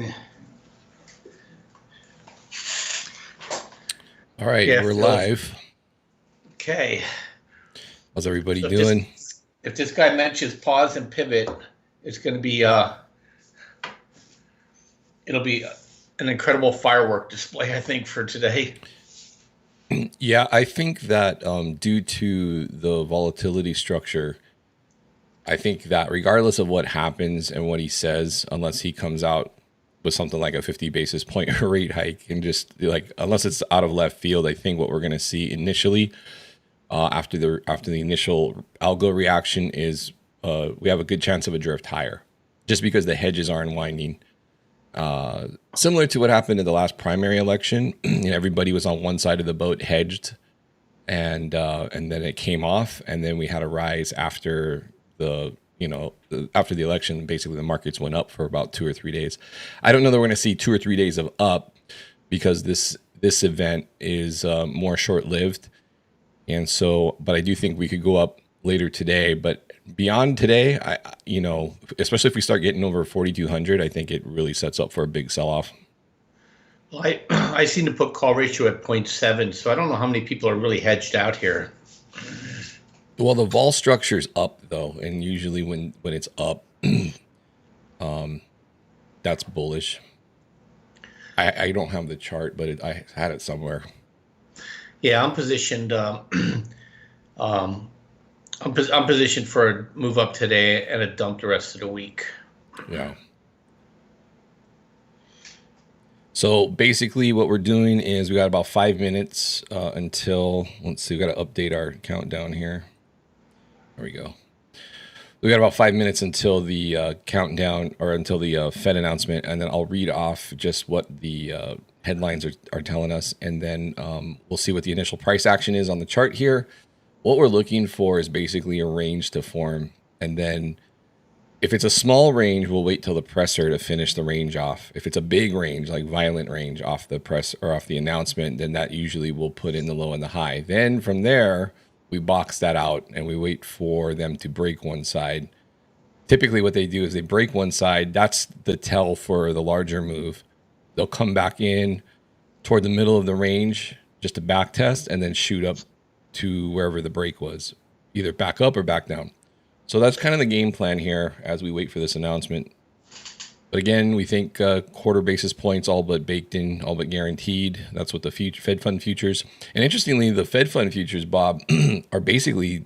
All right, Yeah, we're Phil. live. Okay. How's everybody So doing? if this guy mentions pause and pivot, it's going to be it'll be an incredible firework display, I think, for today. Yeah, I think that due to the volatility structure, I think that regardless of what happens and what he says, unless he comes out with something like a 50 basis point rate hike and just like unless it's out of left field, I think what we're going to see initially after the initial algo reaction is we have a good chance of a drift higher, just because the hedges are unwinding. Similar to what happened in the last primary election, everybody was on one side of the boat hedged, and then it came off, and then we had a rise after after the election. Basically, the markets went up for about 2 or 3 days. I don't know that we're going to see 2 or 3 days of up because this event is more short lived, and so, but I do think we could go up later today, but. Beyond today, especially if we start getting over 4,200, I think it really sets up for a big sell-off. Well, I seem to put call ratio at 0.7, so I don't know how many people are really hedged out here. Well, the vol structure's up though, and usually when it's up, that's bullish. I don't have the chart, but I had it somewhere. Yeah, I'm positioned. I'm positioned for a move up today and a dump the rest of the week. Yeah. So basically what we're doing is we got about 5 minutes until, let's see, we got to update our countdown here. There we go. We got about 5 minutes until the countdown, or until the Fed announcement, and then I'll read off just what the headlines are telling us, and then we'll see what the initial price action is on the chart here. What we're looking for is basically a range to form, and then if it's a small range, we'll wait till the presser to finish the range off. If it's a big range, like violent range off the press or off the announcement, then that usually will put in the low and the high. Then from there, we box that out and we wait for them to break one side. Typically what they do is they break one side. That's the tell for the larger move. They'll come back in toward the middle of the range just to back test and then shoot up to wherever the break was, either back up or back down. So that's kind of the game plan here as we wait for this announcement. But again, we think quarter basis points, all but baked in, all but guaranteed. That's what the Fed Fund futures. And interestingly, the Fed Fund futures, Bob, are basically,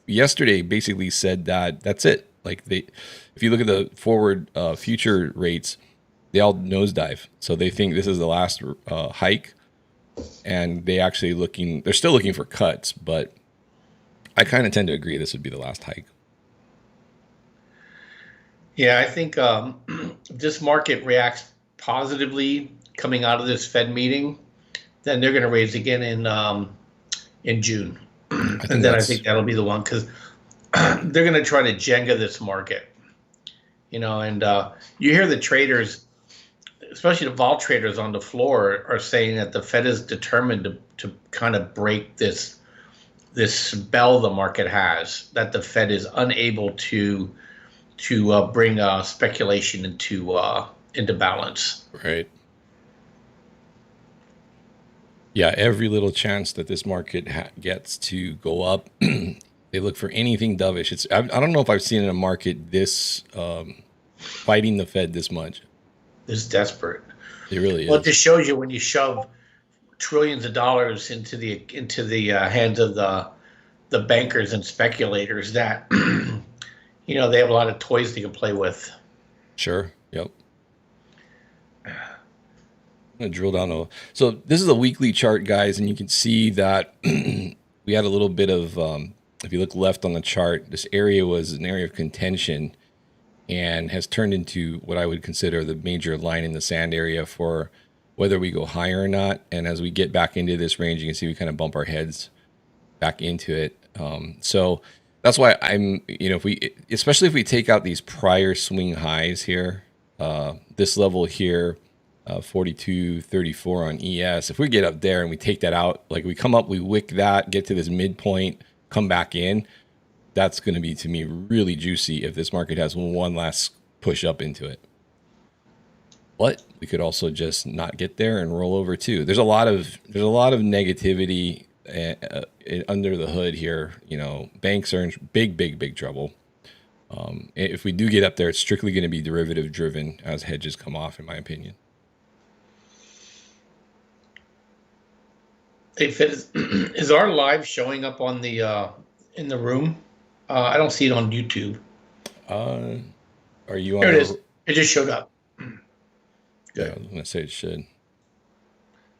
yesterday basically said that that's it. Like if you look at the forward future rates, they all nosedive. So they think this is the last hike. And they're still looking for cuts, but I kind of tend to agree this would be the last hike. Yeah, I think if this market reacts positively coming out of this Fed meeting, then they're going to raise again in June. And then I think that'll be the one, because they're going to try to Jenga this market. And you hear the traders, especially the vol traders on the floor, are saying that the Fed is determined to kind of break this spell the market has, that the Fed is unable to bring speculation into balance. Right. Yeah, every little chance that this market gets to go up, they look for anything dovish. I don't know if I've seen in a market this fighting the Fed this much. It's desperate. It really is. Well, it just shows you when you shove trillions of dollars into the hands of the bankers and speculators, that they have a lot of toys they can play with. Sure. Yep. I'm gonna drill down. So this is a weekly chart, guys, and you can see that we had a little bit of. If you look left on the chart, this area was an area of contention, and has turned into what I would consider the major line in the sand area for whether we go higher or not. And as we get back into this range, you can see we kind of bump our heads back into it. So that's why especially if we take out these prior swing highs here, this level here, 42.34 on ES, if we get up there and we take that out, like we come up, we wick that, get to this midpoint, come back in, that's going to be, to me, really juicy if this market has one last push up into it. But we could also just not get there and roll over too. There's a lot of negativity under the hood here. You know, banks are in big trouble. If we do get up there, it's strictly going to be derivative driven as hedges come off, in my opinion. Hey, Fitz, is our live showing up on the in the room? I don't see it on YouTube. Are you on? Here it is. It just showed up. Yeah, I was going to say it should.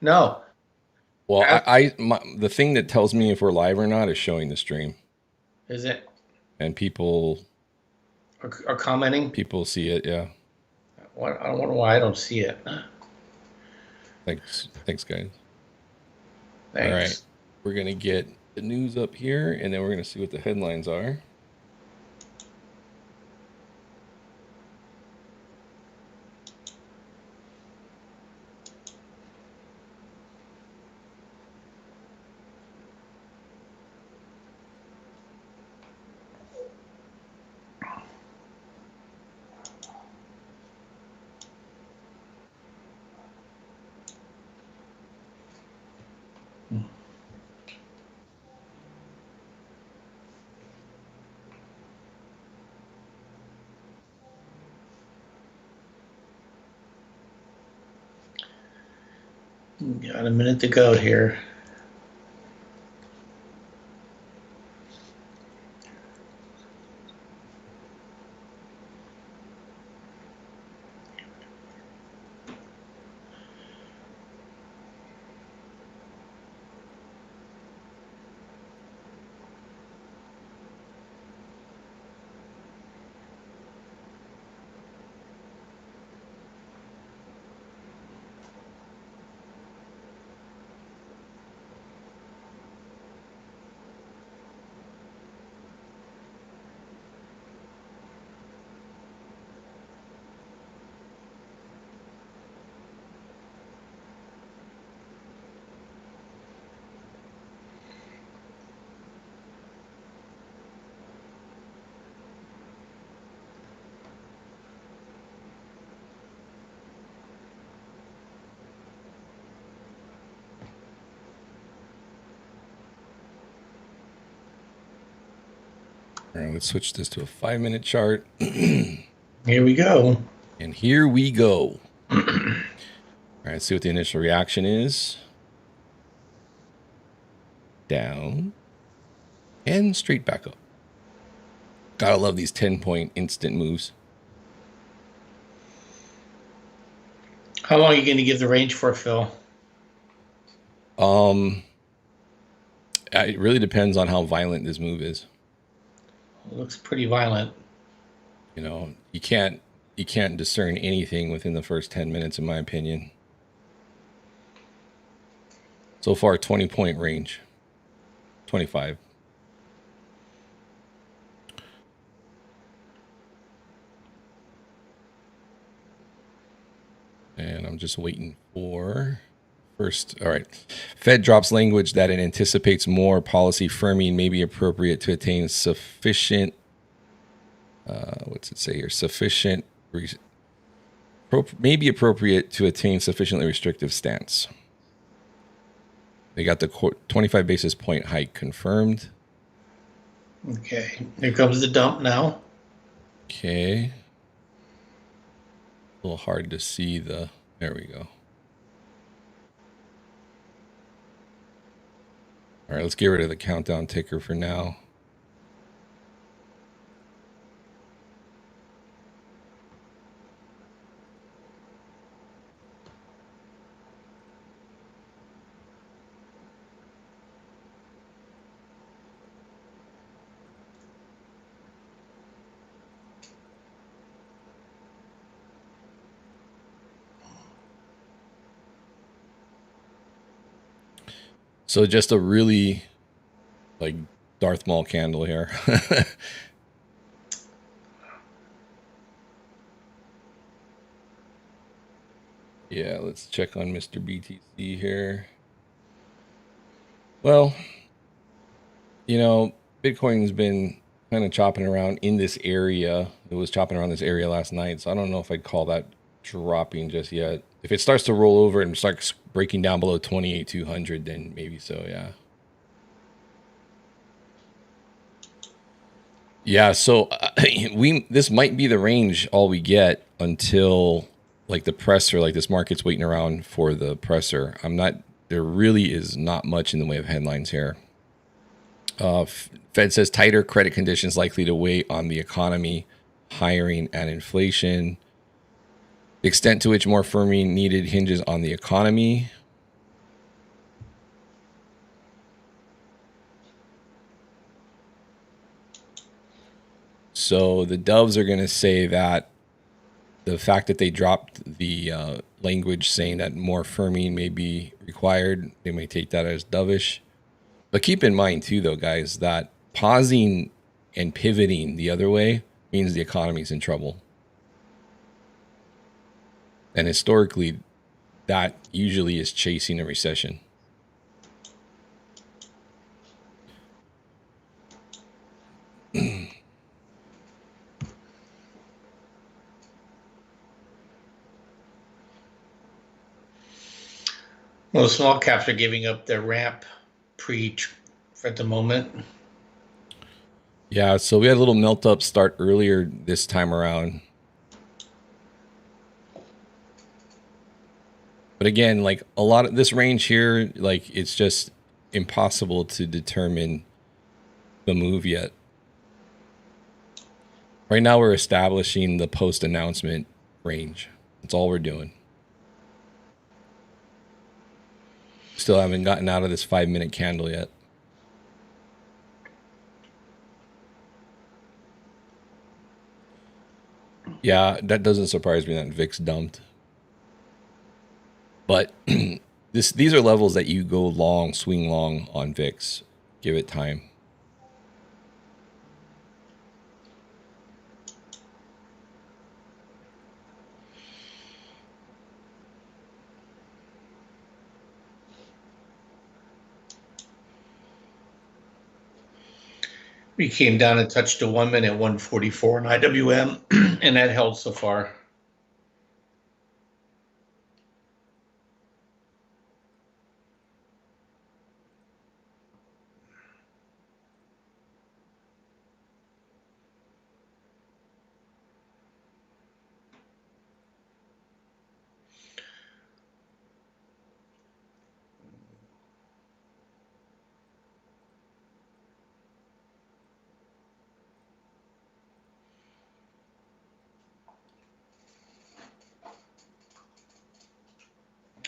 No. Well, the thing that tells me if we're live or not is showing the stream. Is it? And people are commenting. People see it, yeah. I wonder why I don't see it. Thanks, guys. Thanks. All right, we're gonna get the news up here, and then we're gonna see what the headlines are. Got a minute to go here. All right, let's switch this to a 5-minute chart. Here we go. And here we go. All right, see what the initial reaction is. Down. And straight back up. Gotta love these 10-point instant moves. How long are you going to give the range for, Phil? It really depends on how violent this move is. It looks pretty violent. You know, you can't discern anything within the first 10 minutes, in my opinion. So far, 20-point range. 25. And I'm just waiting for first. All right. Fed drops language that it anticipates more policy firming may be appropriate to attain sufficient. What's it say here? Sufficient. May be appropriate to attain sufficiently restrictive stance. They got the 25 basis point hike confirmed. Okay. Here comes the dump now. Okay. A little hard to see the. There we go. All right, let's get rid of the countdown ticker for now. So just a really like Darth Maul candle here. Yeah, let's check on Mr. BTC here. Well, you know, Bitcoin's been kind of chopping around in this area. It was chopping around this area last night, so I don't know if I'd call that dropping just yet. If it starts to roll over and starts breaking down below 28,200, then maybe so, yeah. Yeah, so this might be the range all we get until like the presser, like this market's waiting around for the presser. There really is not much in the way of headlines here. Fed says tighter credit conditions likely to weigh on the economy, hiring, and inflation. The extent to which more firming needed hinges on the economy. So the doves are going to say that the fact that they dropped the language saying that more firming may be required, they may take that as dovish. But keep in mind, too, though, guys, that pausing and pivoting the other way means the economy's in trouble. And historically, that usually is chasing a recession. Well, the small caps are giving up their ramp at the moment. Yeah, so we had a little melt up start earlier this time around. But again, like a lot of this range here, like it's just impossible to determine the move yet. Right now, we're establishing the post announcement range. That's all we're doing. Still haven't gotten out of this 5-minute candle yet. Yeah, that doesn't surprise me that VIX dumped. But these are levels that you go long, swing long on VIX. Give it time. We came down and touched a 1 minute 144 in IWM, and that held so far.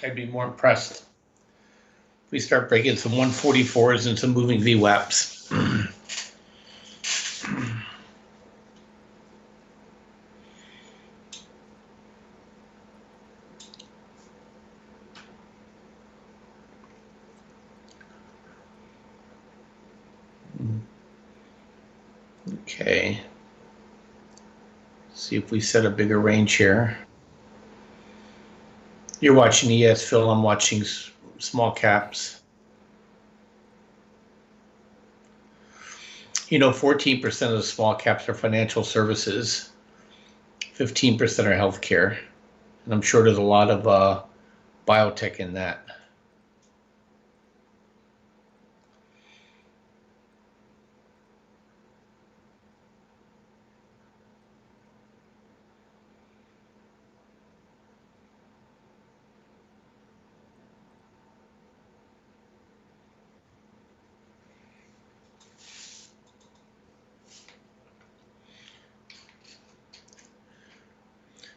I'd be more impressed if we start breaking some 144s and some moving VWAPs. Okay. See if we set a bigger range here. You're watching ES, Phil. I'm watching small caps. 14% of the small caps are financial services, 15% are healthcare, and I'm sure there's a lot of biotech in that.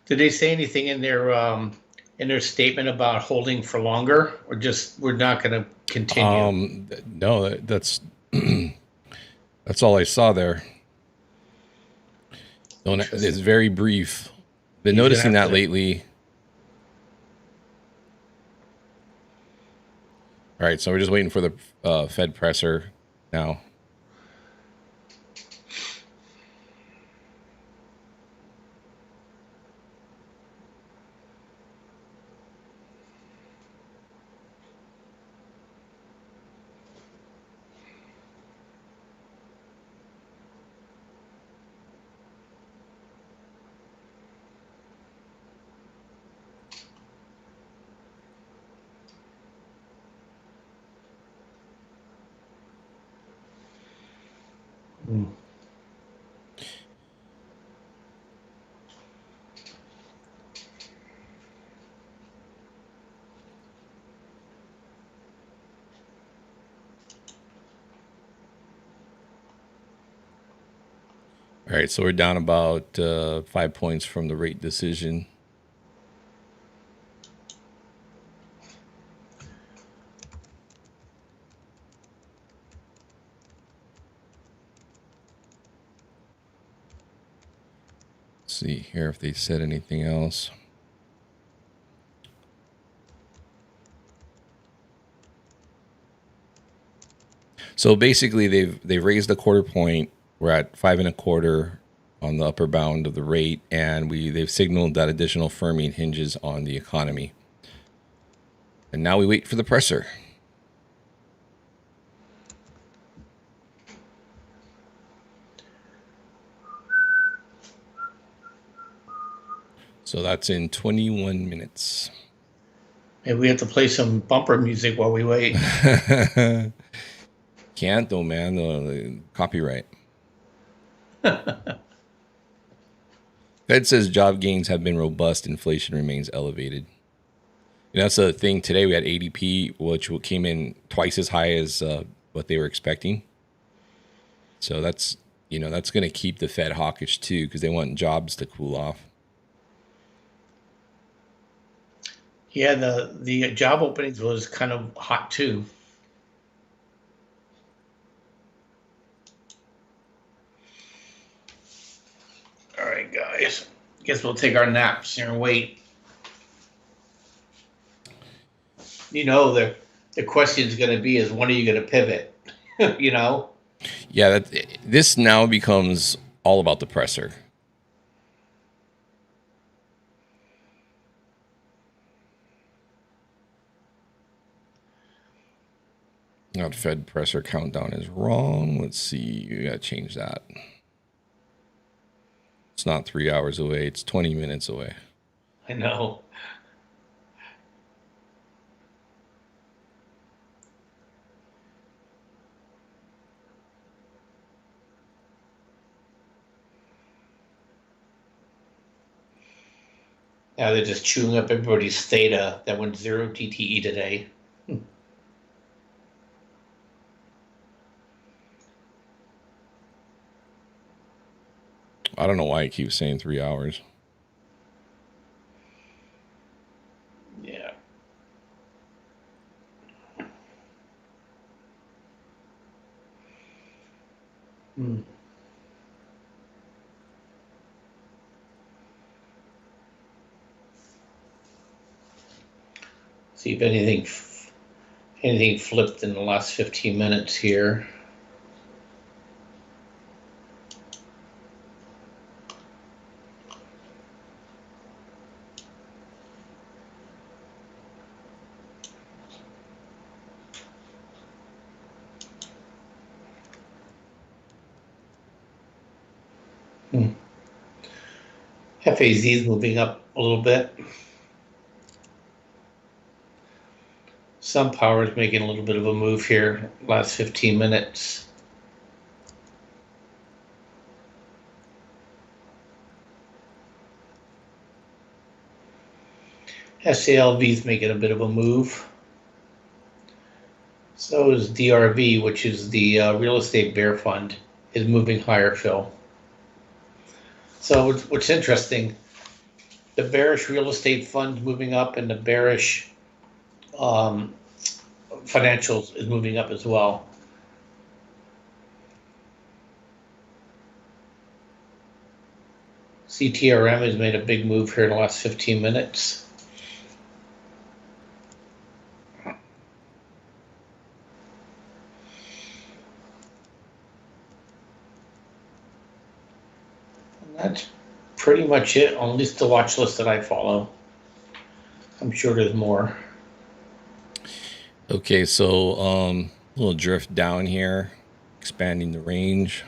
Did they say anything in their statement about holding for longer, or just we're not going to continue? No, that's that's all I saw there. It's very brief. Been noticing that lately. All right, so we're just waiting for the Fed presser now. Mm. All right, so we're down about 5 points from the rate decision. Let's see here if they said anything else. So basically, they've raised a quarter point. We're at 5.25 on the upper bound of the rate, and they've signaled that additional firming hinges on the economy. And now we wait for the presser. So that's in 21 minutes. Maybe we have to play some bumper music while we wait. Can't though, man. The copyright. Fed says job gains have been robust. Inflation remains elevated. That's the thing. Today we had ADP, which came in twice as high as what they were expecting. So that's going to keep the Fed hawkish too, because they want jobs to cool off. Yeah, the job openings was kind of hot too. All right, guys. Guess we'll take our naps here and wait. The question is going to be is when are you going to pivot? Yeah, this now becomes all about the presser. Now the Fed presser countdown is wrong. Let's see. You got to change that. It's not 3 hours away. It's 20 minutes away. I know. Now they're just chewing up everybody's theta that went 0 TTE today. I don't know why it keeps saying 3 hours. Yeah. Hmm. See if anything flipped in the last 15 minutes here. FAZ is moving up a little bit. Some power is making a little bit of a move here last 15 minutes. SALV is making a bit of a move. So is DRV, which is the real estate bear fund, is moving higher, Phil. So what's interesting, the bearish real estate fund moving up and the bearish financials is moving up as well. CTRM has made a big move here in the last 15 minutes. And that's pretty much it, on at least the watch list that I follow. I'm sure there's more. Okay, so a little drift down here, expanding the range.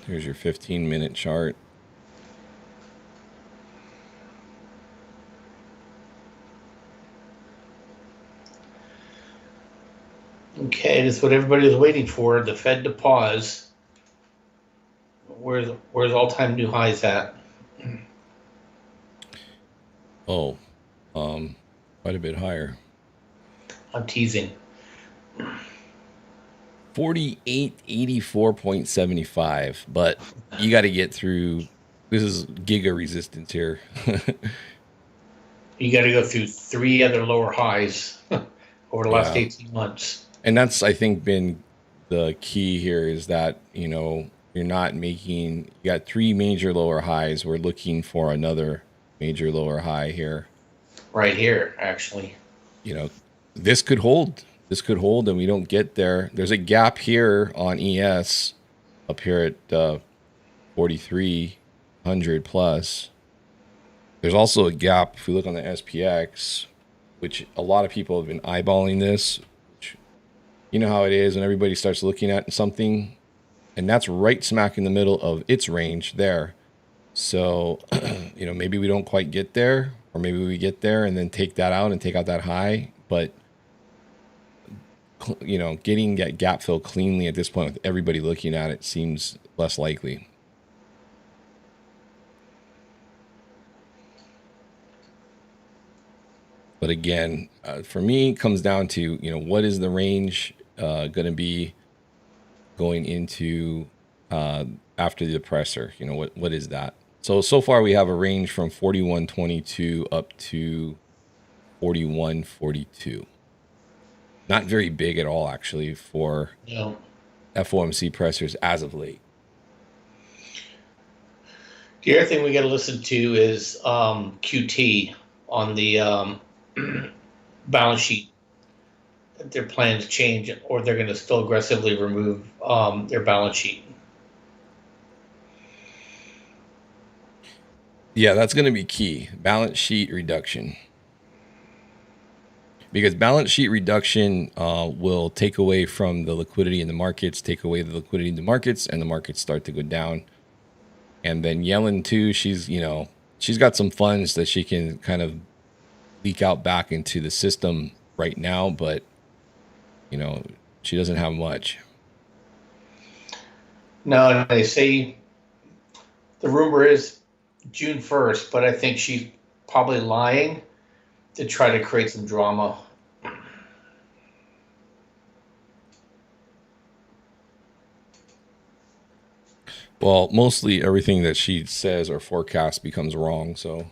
Here's your 15-minute chart. Okay, that's what everybody was waiting for, the Fed to pause. Where's all-time new highs at? Oh, quite a bit higher. I'm teasing. 4884.75, but you got to get through. This is giga resistance here. You got to go through three other lower highs over the last Yeah. 18 months. And that's, I think, been the key here is that, you're not making, you got three major lower highs. We're looking for another major lower high here. Right here, actually. You know, this could hold. This could hold, and we don't get there. There's a gap here on ES up here at 4,300 plus. There's also a gap if we look on the SPX, which a lot of people have been eyeballing this. Which, you know how it is when everybody starts looking at something, and that's right smack in the middle of its range there. So, maybe we don't quite get there, or maybe we get there and then take that out and take out that high. But, getting that gap fill cleanly at this point with everybody looking at it seems less likely. But again, for me, it comes down to, what is the range going to be going into after the depressor? What is that? So far we have a range from 41.22 up to 41.42. Not very big at all, actually, for FOMC pressers as of late. The other thing we got to listen to is QT on the balance sheet. Their plan to change, or they're going to still aggressively remove their balance sheet. Yeah, that's going to be key. Balance sheet reduction. Because balance sheet reduction will take away from the liquidity in the markets, take away the liquidity in the markets, and the markets start to go down. And then Yellen too, she's got some funds that she can kind of leak out back into the system right now, but she doesn't have much. No, they say the rumor is June 1st, but I think she's probably lying to try to create some drama. Well, mostly everything that she says or forecasts becomes wrong, so.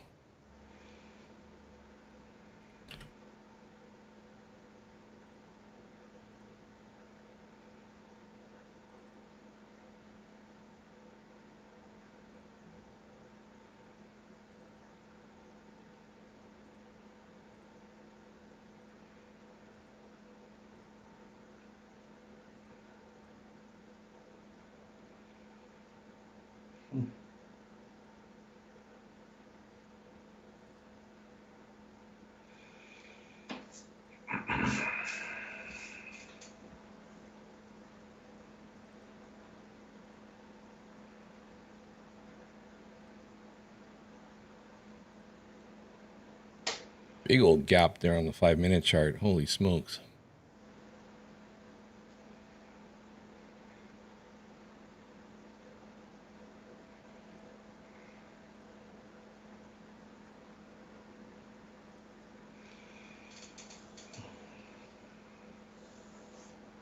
Big old gap there on the 5-minute chart. Holy smokes.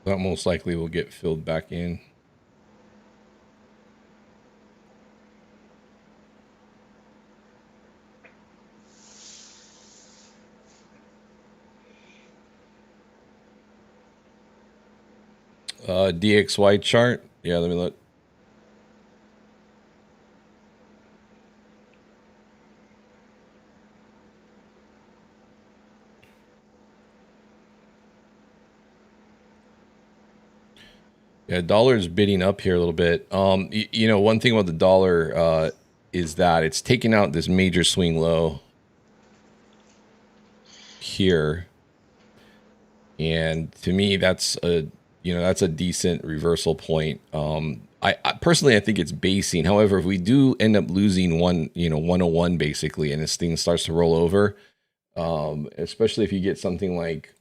That most likely will get filled back in. DXY chart. Yeah, let me look. Yeah, dollar's bidding up here a little bit. One thing about the dollar is that it's taking out this major swing low here. And to me, that's a decent reversal point. I personally, I think it's basing. However, if we do end up losing 101 basically, and this thing starts to roll over, especially if you get something like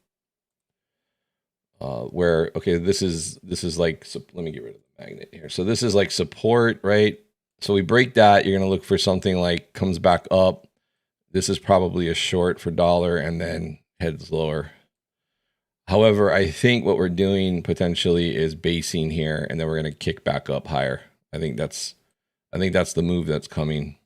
where, okay, this is like, so let me get rid of the magnet here. So this is like support, right? So we break that, you're going to look for something like comes back up. This is probably a short for dollar and then heads lower. However, I think what we're doing potentially is basing here, and then we're going to kick back up higher. I think that's the move that's coming.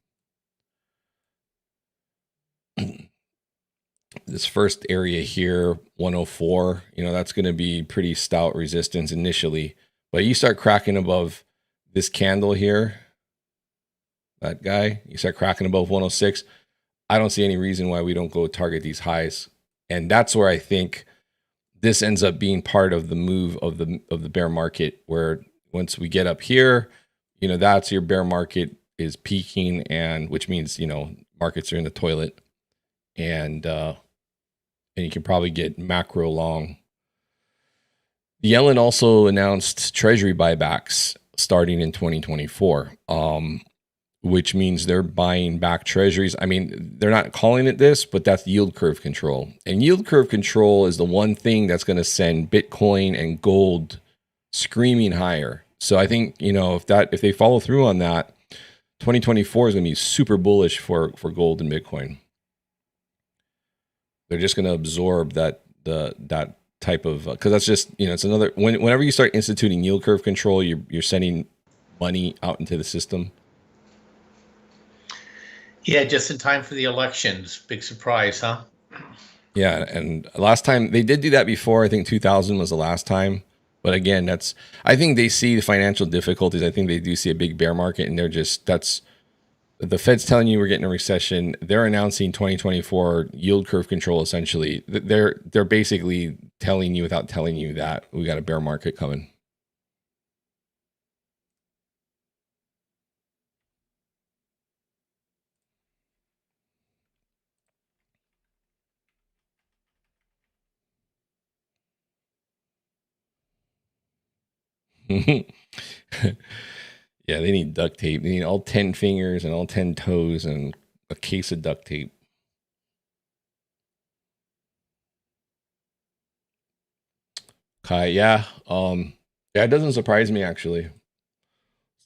This first area here, 104, that's going to be pretty stout resistance initially. But you start cracking above this candle here, that guy, you start cracking above 106. I don't see any reason why we don't go target these highs. And that's where I think this ends up being part of the move of the bear market, where once we get up here, that's your bear market is peaking, and which means, markets are in the toilet, and you can probably get macro long. Yellen also announced treasury buybacks starting in 2024, which means they're buying back treasuries. I mean, they're not calling it this, but that's yield curve control. And yield curve control is the one thing that's going to send Bitcoin and gold screaming higher. So I think, if they follow through on that, 2024 is going to be super bullish for gold and Bitcoin. They're just going to absorb that type of, because that's just, it's another, whenever you start instituting yield curve control, you're sending money out into the system. Yeah, just in time for the elections. Big surprise, huh? Yeah, and last time they did do that before. I think 2000 was the last time. But again, I think they see the financial difficulties. I think they do see a big bear market, and the Fed's telling you we're getting a recession. They're announcing 2024 yield curve control. Essentially, they're basically telling you without telling you that we got a bear market coming. Yeah, they need duct tape. They need all 10 fingers and all 10 toes and a case of duct tape. Okay, yeah. It doesn't surprise me, actually. Let's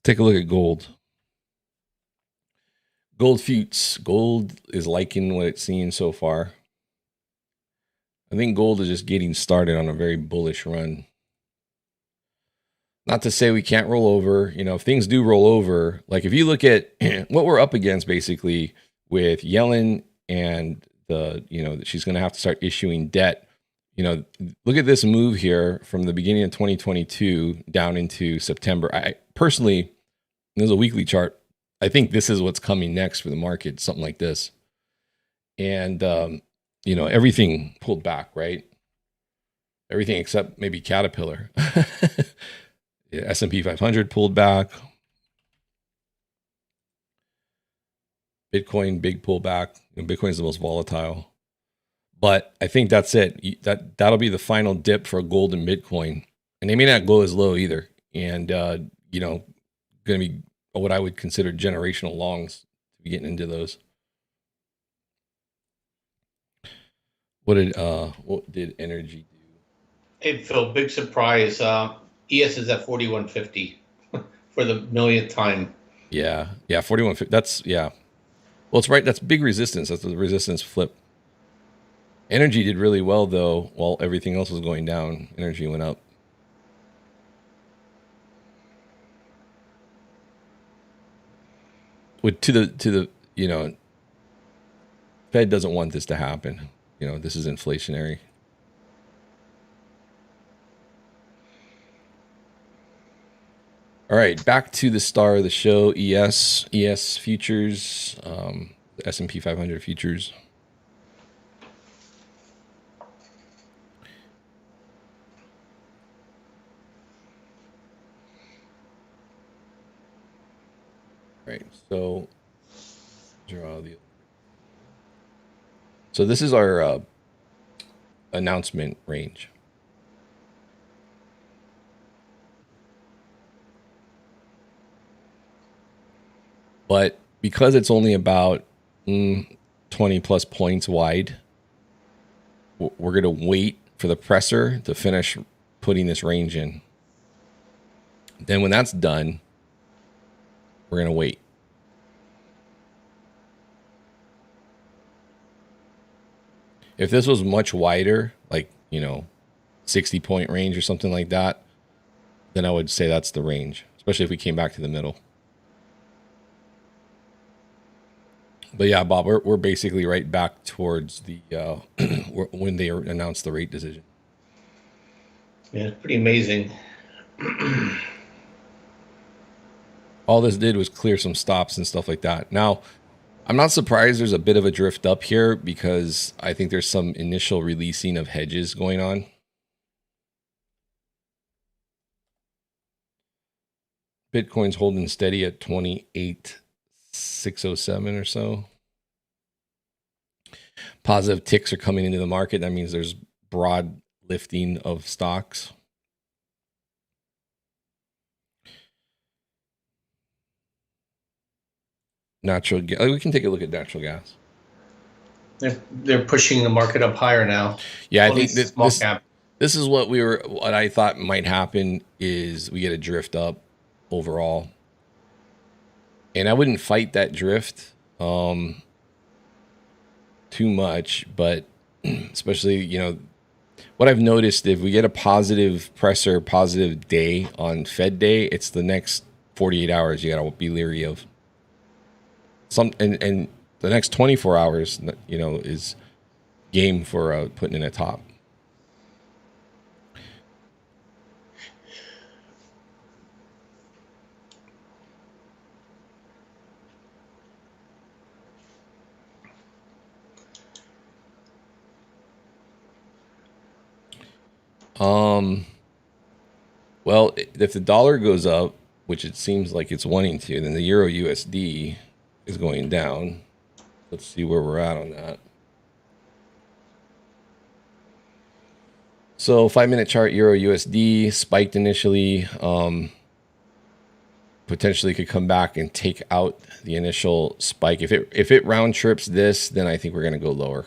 take a look at gold. Gold futures. Gold is liking what it's seen so far. I think gold is just getting started on a very bullish run. Not to say we can't roll over. If things do roll over, like if you look at what we're up against, basically with Yellen and she's going to have to start issuing debt. Look at this move here from the beginning of 2022 down into September. I personally, there's a weekly chart. I think this is what's coming next for the market, something like this. And, everything pulled back, right? Everything except maybe Caterpillar. Yeah, S&P 500 pulled back. Bitcoin, big pullback. Bitcoin is the most volatile. But I think that's it. That'll be the final dip for gold and Bitcoin. And they may not go as low either. And, going to be what I would consider generational longs to be getting into those. What did energy do? Hey, Phil, big surprise. ES is at 4150 for the millionth time. Yeah, 4150. That's, yeah. Well, it's right. That's big resistance. That's the resistance flip. Energy did really well, though, while everything else was going down. Energy went up. To the Fed doesn't want this to happen. This is inflationary. All right, back to the star of the show, ES futures, the S&P 500 futures. All right, so this is our announcement range. But because it's only about 20 plus points wide, we're going to wait for the presser to finish putting this range in. Then when that's done, we're going to wait. If this was much wider, like, 60-point range or something like that, then I would say that's the range, especially if we came back to the middle. But yeah, Bob, we're basically right back towards the when they announced the rate decision. Yeah, it's pretty amazing. All this did was clear some stops and stuff like that. Now, I'm not surprised there's a bit of a drift up here because I think there's some initial releasing of hedges going on. Bitcoin's holding steady at 28,607 or so. Positive ticks are coming into the market. That means there's broad lifting of stocks. Natural gas. We can take a look at natural gas. They're pushing the market up higher now. Yeah, I think this is what I thought might happen is we get a drift up overall. And I wouldn't fight that drift too much, but especially, what I've noticed, if we get a positive presser, positive day on Fed day, it's the next 48 hours you got to be leery of. And the next 24 hours, is game for putting in a top. Well, if the dollar goes up, which it seems like it's wanting to, then the Euro USD is going down. Let's see where we're at on that. So 5-minute chart, Euro USD spiked initially, potentially could come back and take out the initial spike. If it round trips this, then I think we're going to go lower.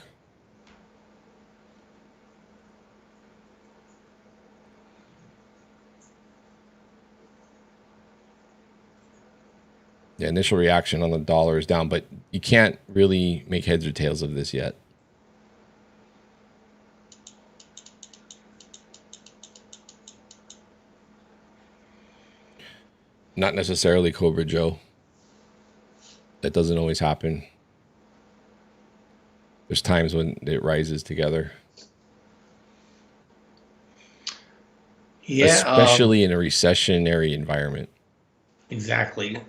The initial reaction on the dollar is down, but you can't really make heads or tails of this yet. Not necessarily Cobra Joe. That doesn't always happen. There's times when it rises together. Yeah, especially in a recessionary environment. Exactly.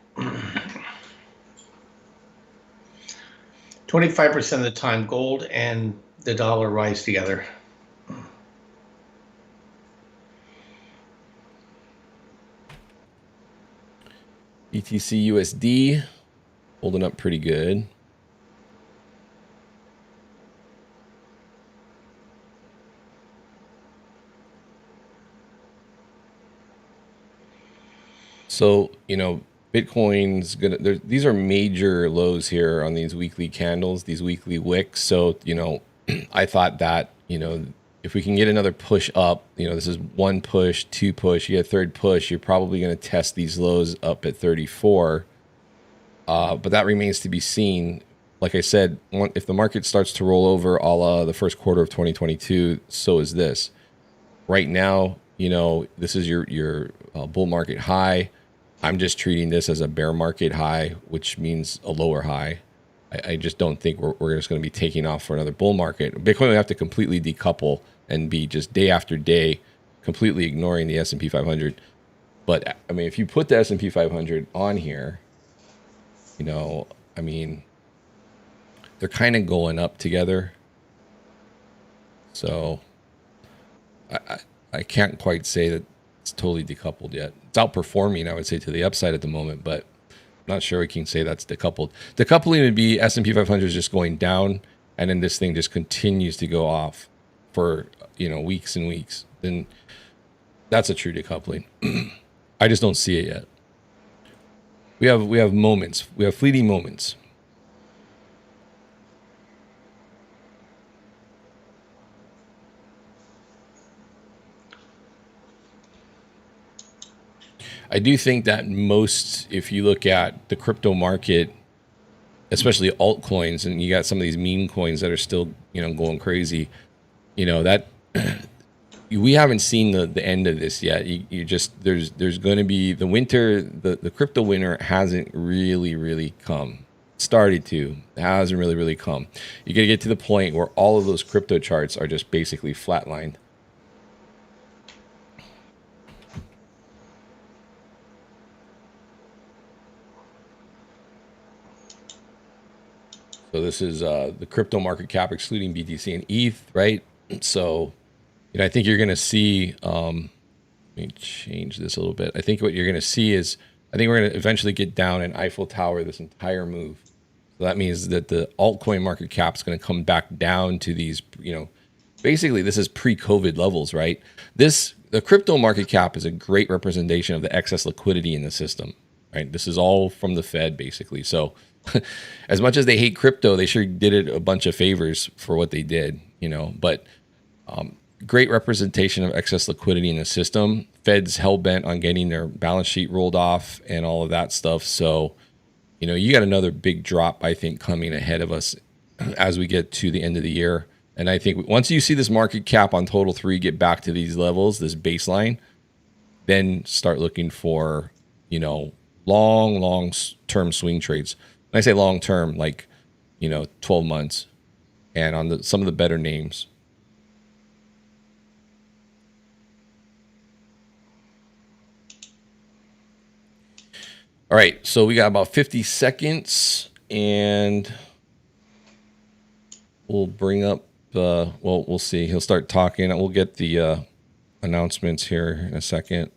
25% of the time, gold and the dollar rise together. BTC USD holding up pretty good. So, Bitcoin's gonna, these are major lows here on these weekly candles, these weekly wicks. So, I thought that, if we can get another push up, this is one push, two push, you get a third push, you're probably going to test these lows up at 34. But that remains to be seen. Like I said, if the market starts to roll over a la the first quarter of 2022, so is this. Right now, this is your bull market high. I'm just treating this as a bear market high, which means a lower high. I just don't think we're just going to be taking off for another bull market. Bitcoin would have to completely decouple and be just day after day completely ignoring the S&P 500. But, if you put the S&P 500 on here, they're kind of going up together. So I can't quite say that it's totally decoupled yet. It's outperforming, I would say, to the upside at the moment, but I'm not sure we can say that's decoupled. Decoupling would be S&P 500 is just going down, and then this thing just continues to go off for weeks and weeks. Then that's a true decoupling. I just don't see it yet. We have moments. We have fleeting moments. I do think that most, if you look at the crypto market, especially altcoins, and you got some of these meme coins that are still, going crazy, that we haven't seen the end of this yet. You just, there's going to be the winter, the crypto winter hasn't really come. Started to, it hasn't really come. You got to get to the point where all of those crypto charts are just basically flatlined. So this is the crypto market cap excluding BTC and ETH, right? So, I think you're going to see, let me change this a little bit. I think what you're going to see is, I think we're going to eventually get down in Eiffel Tower this entire move. So that means that the altcoin market cap is going to come back down to these, basically this is pre-COVID levels, right? The crypto market cap is a great representation of the excess liquidity in the system, right? This is all from the Fed, basically. So as much as they hate crypto, they sure did it a bunch of favors for what they did, but great representation of excess liquidity in the system. Fed's hell-bent on getting their balance sheet rolled off and all of that stuff. So, you got another big drop, I think, coming ahead of us as we get to the end of the year. And I think once you see this market cap on total 3 get back to these levels, this baseline, then start looking for, long-term swing trades. When I say long-term, like, 12 months and on some of the better names. All right, so we got about 50 seconds, and we'll bring up, we'll see. He'll start talking, and we'll get the announcements here in a second.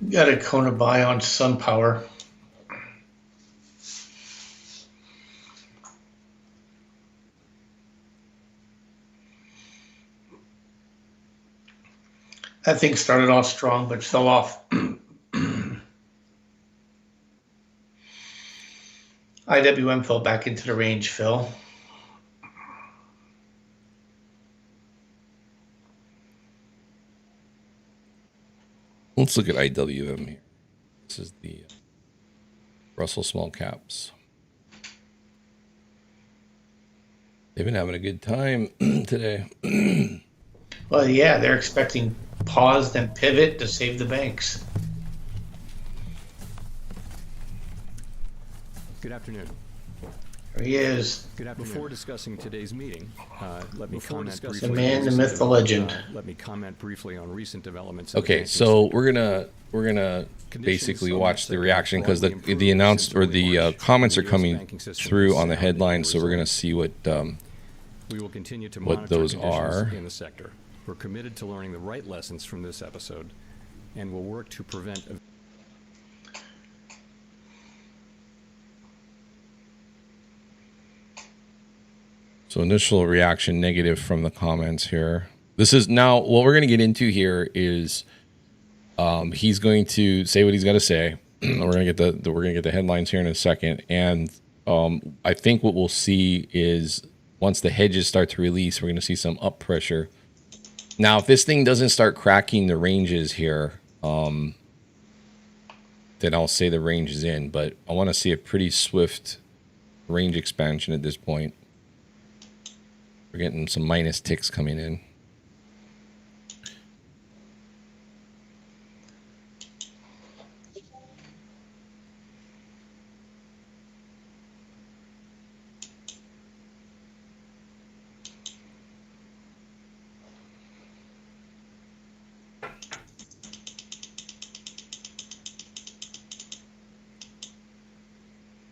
Got a Kona buy on SunPower. That thing started off strong, but fell off. IWM fell back into the range, Phil. Let's look at IWM here. This is the Russell Small Caps. They've been having a good time today. Well, yeah, they're expecting pause, then pivot to save the banks. Good afternoon. There he is. Good afternoon. Before discussing today's meeting, let me comment briefly. The man, the myth, the legend. Let me comment briefly on recent developments. Okay, so we're gonna basically watch the reaction because the announced or the comments are coming through on the headlines. So we're gonna see what we will continue to what those are in the sector. We're committed to learning the right lessons from this episode, and will work to prevent. So initial reaction negative from the comments here. This is now what we're going to get into here is he's going to say what he's got to say. We're going to get the headlines here in a second. And I think what we'll see is once the hedges start to release, we're going to see some up pressure. Now, if this thing doesn't start cracking the ranges here, then I'll say the range is in. But I want to see a pretty swift range expansion at this point. We're getting some minus ticks coming in.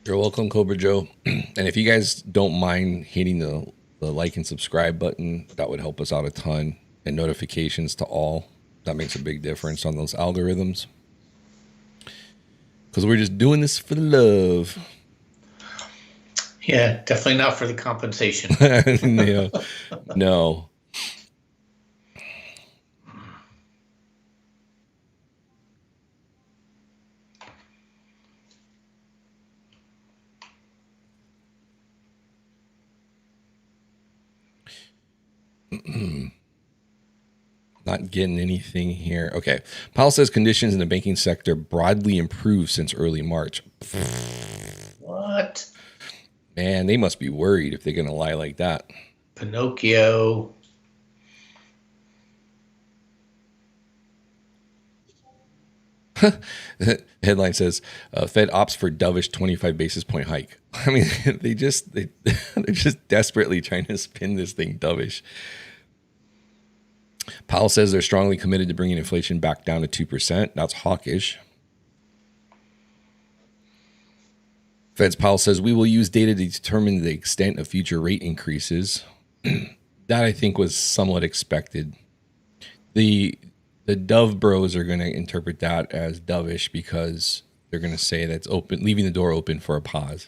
You're welcome, Cobra Joe. And if you guys don't mind hitting the like and subscribe button, that would help us out a ton. and notifications to all. That makes a big difference on those algorithms. Because we're just doing this for the love. Yeah, definitely not for the compensation. No. Not getting anything here. Okay. Powell says conditions in the banking sector broadly improved since early March. What? Man, they must be worried if they're going to lie like that. Pinocchio. The headline says Fed opts for dovish 25 basis point hike. I mean, they're just desperately trying to spin this thing dovish. Powell says they're strongly committed to bringing inflation back down to 2%. That's hawkish. Fed's Powell says we will use data to determine the extent of future rate increases. That I think was somewhat expected. The Dove Bros are going to interpret that as dovish because they're going to say that's open, leaving the door open for a pause.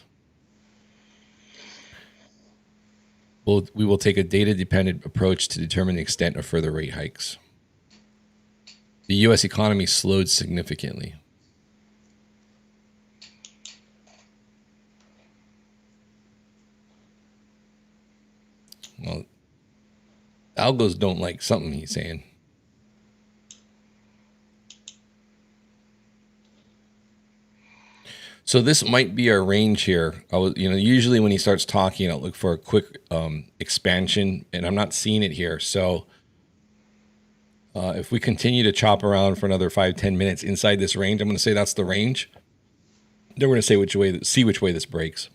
We will take a data-dependent approach to determine the extent of further rate hikes. The U.S. economy slowed significantly. Well, algos don't like something he's saying. So this might be our range here. Usually when he starts talking, I'll look for a quick expansion, and I'm not seeing it here. So if we continue to chop around for another 5-10 minutes inside this range, I'm going to say that's the range. Then we're going to see which way this breaks.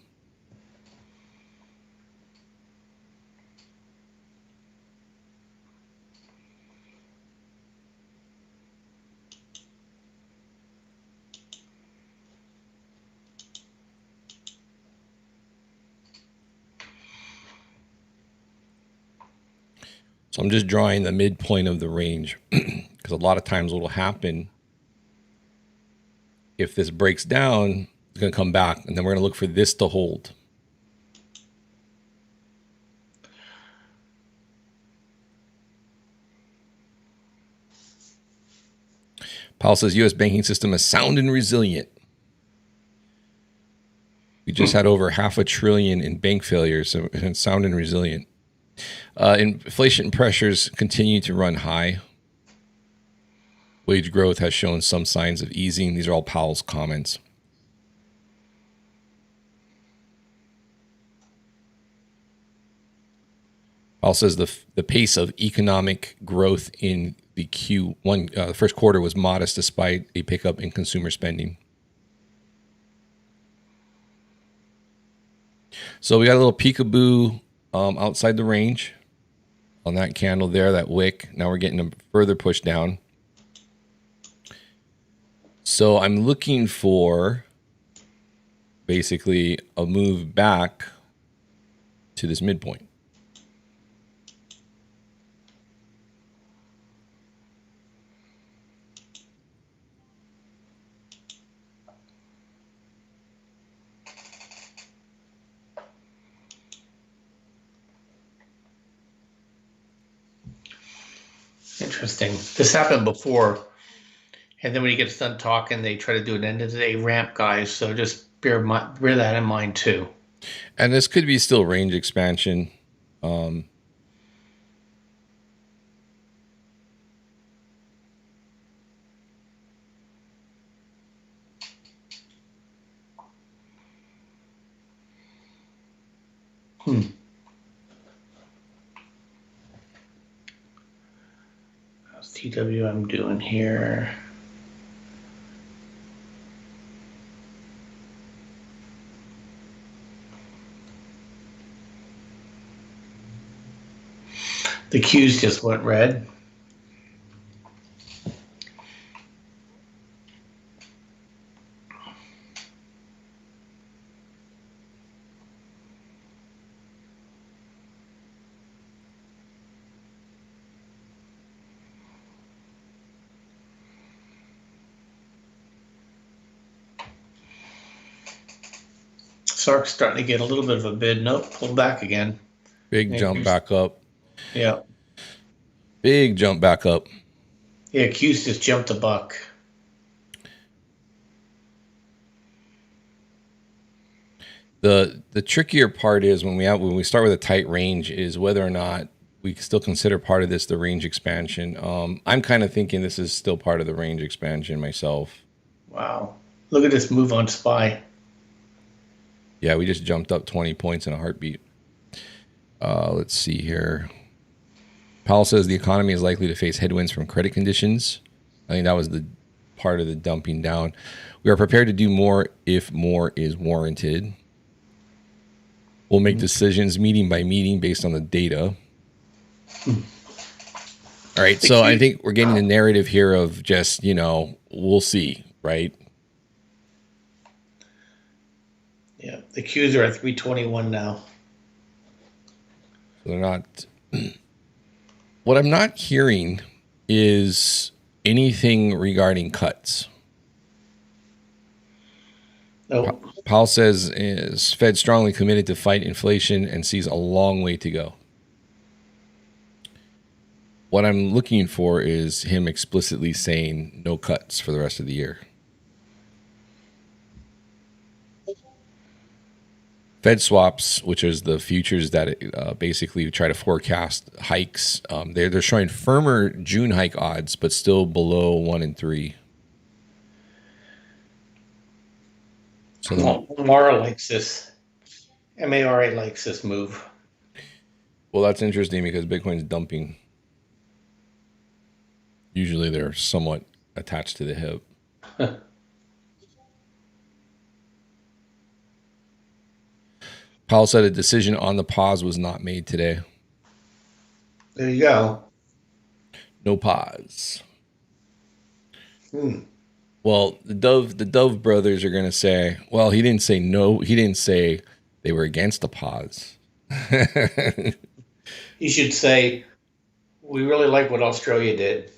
So I'm just drawing the midpoint of the range because a lot of times what will happen if this breaks down, it's going to come back, and then we're going to look for this to hold. Powell says U.S. banking system is sound and resilient. We just had over $500 billion in bank failures, so it's sound and resilient. Inflation pressures continue to run high. Wage growth has shown some signs of easing. These are all Powell's comments. Powell says the pace of economic growth in the Q1, the first quarter, was modest despite a pickup in consumer spending. So we got a little peekaboo outside the range on that candle there, that wick. Now we're getting a further push down. So I'm looking for basically a move back to this midpoint. Interesting. This happened before. And then when he gets done talking, they try to do an end of the day ramp, guys. So just bear that in mind too. And this could be still range expansion. How's TWM doing here? The Qs just went red. SARK's starting to get a little bit of a bid. Nope, pulled back again. Big jump back up. Yeah. Big jump back up. Yeah, Q's just jumped a buck. The trickier part is when we start with a tight range is whether or not we still consider part of this the range expansion. I'm kind of thinking this is still part of the range expansion myself. Wow. Look at this move on SPY. Yeah, we just jumped up 20 points in a heartbeat. Let's see here. Powell says the economy is likely to face headwinds from credit conditions. I think that was the part of the dumping down. We are prepared to do more if more is warranted. We'll make decisions meeting by meeting based on the data. All right, so I think we're getting the narrative here of just, we'll see, right? Yeah, the Qs are at 321 now. So they're not. What I'm not hearing is anything regarding cuts. No. Powell says is Fed strongly committed to fight inflation and sees a long way to go. What I'm looking for is him explicitly saying no cuts for the rest of the year. Fed swaps, which is the futures that basically try to forecast hikes, they're showing firmer June hike odds, but still below 1 and 3. So Mara likes this. MARA likes this move. Well, that's interesting because Bitcoin's dumping. Usually they're somewhat attached to the hip. Powell said a decision on the pause was not made today. There you go. No pause. Well, the Dove brothers are going to say, well, he didn't say no. He didn't say they were against the pause. He should say, we really like what Australia did.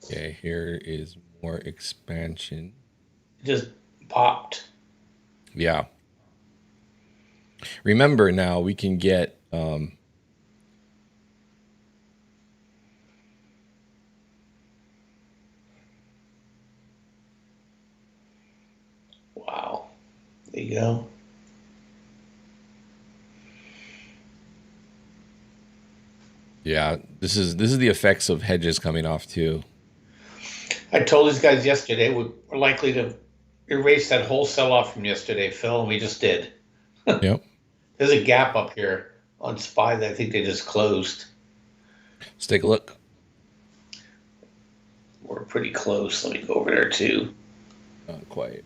Okay, here is more expansion. Just popped. Yeah. Remember now we can get Wow. There you go. yeah, this is the effects of hedges coming off too. I told these guys yesterday we're likely to erase that whole sell-off from yesterday, Phil, and we just did. Yep. There's a gap up here on SPY that I think they just closed. Let's take a look. We're pretty close. Let me go over there too. Not quite.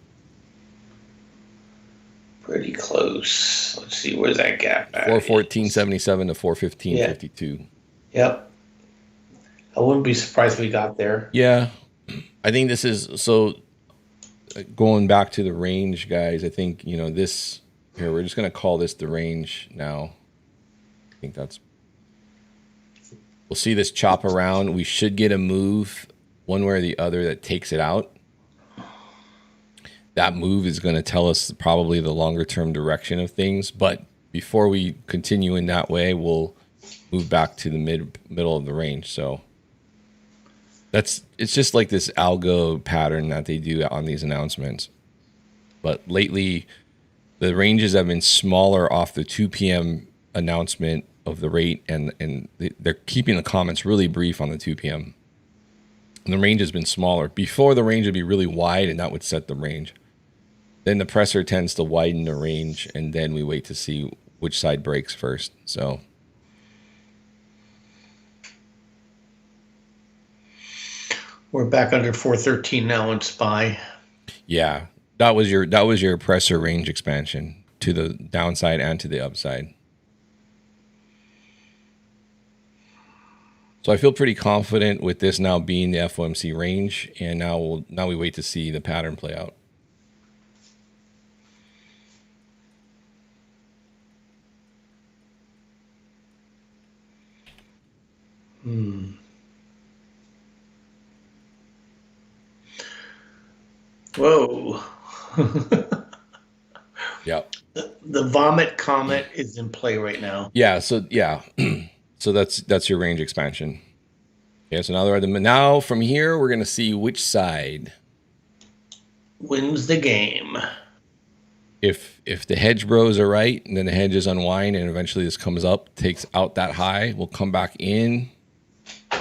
Pretty close. Let's see, where's that gap at? 414.77 to 415.52. Yep. I wouldn't be surprised if we got there. Yeah. I think this is so going back to the range, guys. I think, this here, we're just going to call this the range now. I think we'll see this chop around. We should get a move one way or the other that takes it out. That move is going to tell us probably the longer term direction of things. But before we continue in that way, we'll move back to the middle of the range. So it's just like this algo pattern that they do on these announcements. But lately, the ranges have been smaller off the 2 p.m. announcement of the rate, and they're keeping the comments really brief on the 2 p.m. And the range has been smaller. Before, the range would be really wide, and that would set the range. Then the presser tends to widen the range, and then we wait to see which side breaks first. So We're back under 413 now on SPY. yeah, that was your presser range expansion to the downside and to the upside. So I feel pretty confident with this now being the FOMC range, and now we wait to see the pattern play out. Whoa. Yep. The vomit comet is in play right now. Yeah. So yeah. So that's your range expansion. Okay. So now from here we're gonna see which side. Wins the game. If the hedge bros are right, and then the hedges unwind, and eventually this comes up, takes out that high, we'll come back in.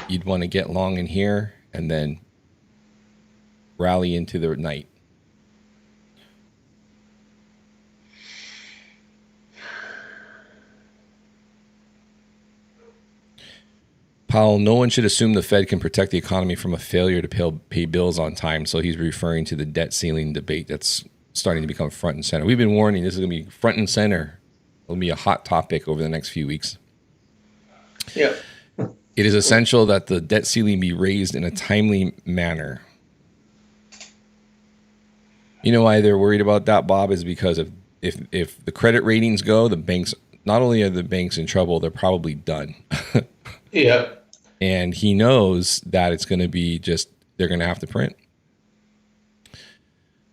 You'd want to get long in here, and then rally into the night. Powell, no one should assume the Fed can protect the economy from a failure to pay bills on time. So he's referring to the debt ceiling debate that's starting to become front and center. We've been warning this is going to be front and center. It'll be a hot topic over the next few weeks. Yeah. It is essential that the debt ceiling be raised in a timely manner. You know why they're worried about that, Bob, is because if the credit ratings go, the banks, not only are the banks in trouble, they're probably done. Yeah. And he knows that it's going to be they're going to have to print.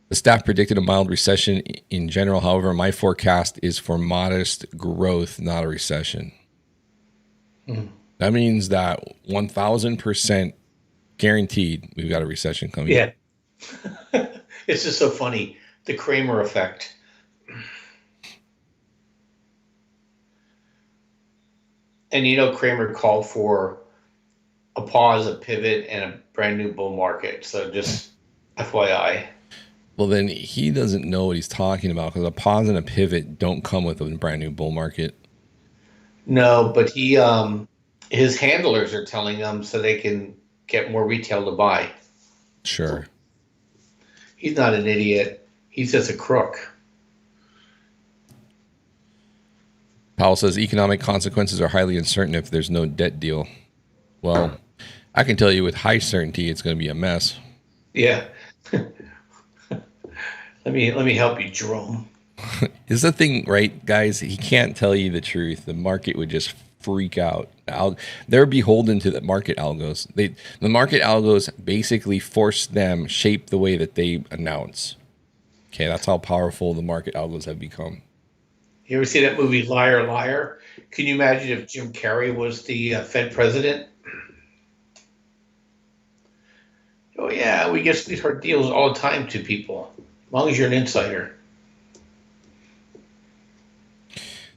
The staff predicted a mild recession in general. However, my forecast is for modest growth, not a recession. That means that 1,000% guaranteed we've got a recession coming. Yeah. It's just so funny. The Kramer effect. And Kramer called for a pause, a pivot, and a brand new bull market. So just FYI. Well, then he doesn't know what he's talking about, because a pause and a pivot don't come with a brand new bull market. No, but his handlers are telling him so they can get more retail to buy. Sure. He's not an idiot. He's just a crook. Powell says economic consequences are highly uncertain if there's no debt deal. Well, I can tell you with high certainty it's going to be a mess. Yeah. Let me help you, Jerome. Is the thing, right, guys? He can't tell you the truth. The market would just freak out. They're beholden to the market algos. The market algos basically force them, shape the way that they announce. Okay, that's how powerful the market algos have become. You ever see that movie Liar, Liar? Can you imagine if Jim Carrey was the Fed president? Oh yeah, we get sweetheart deals all the time to people, as long as you're an insider.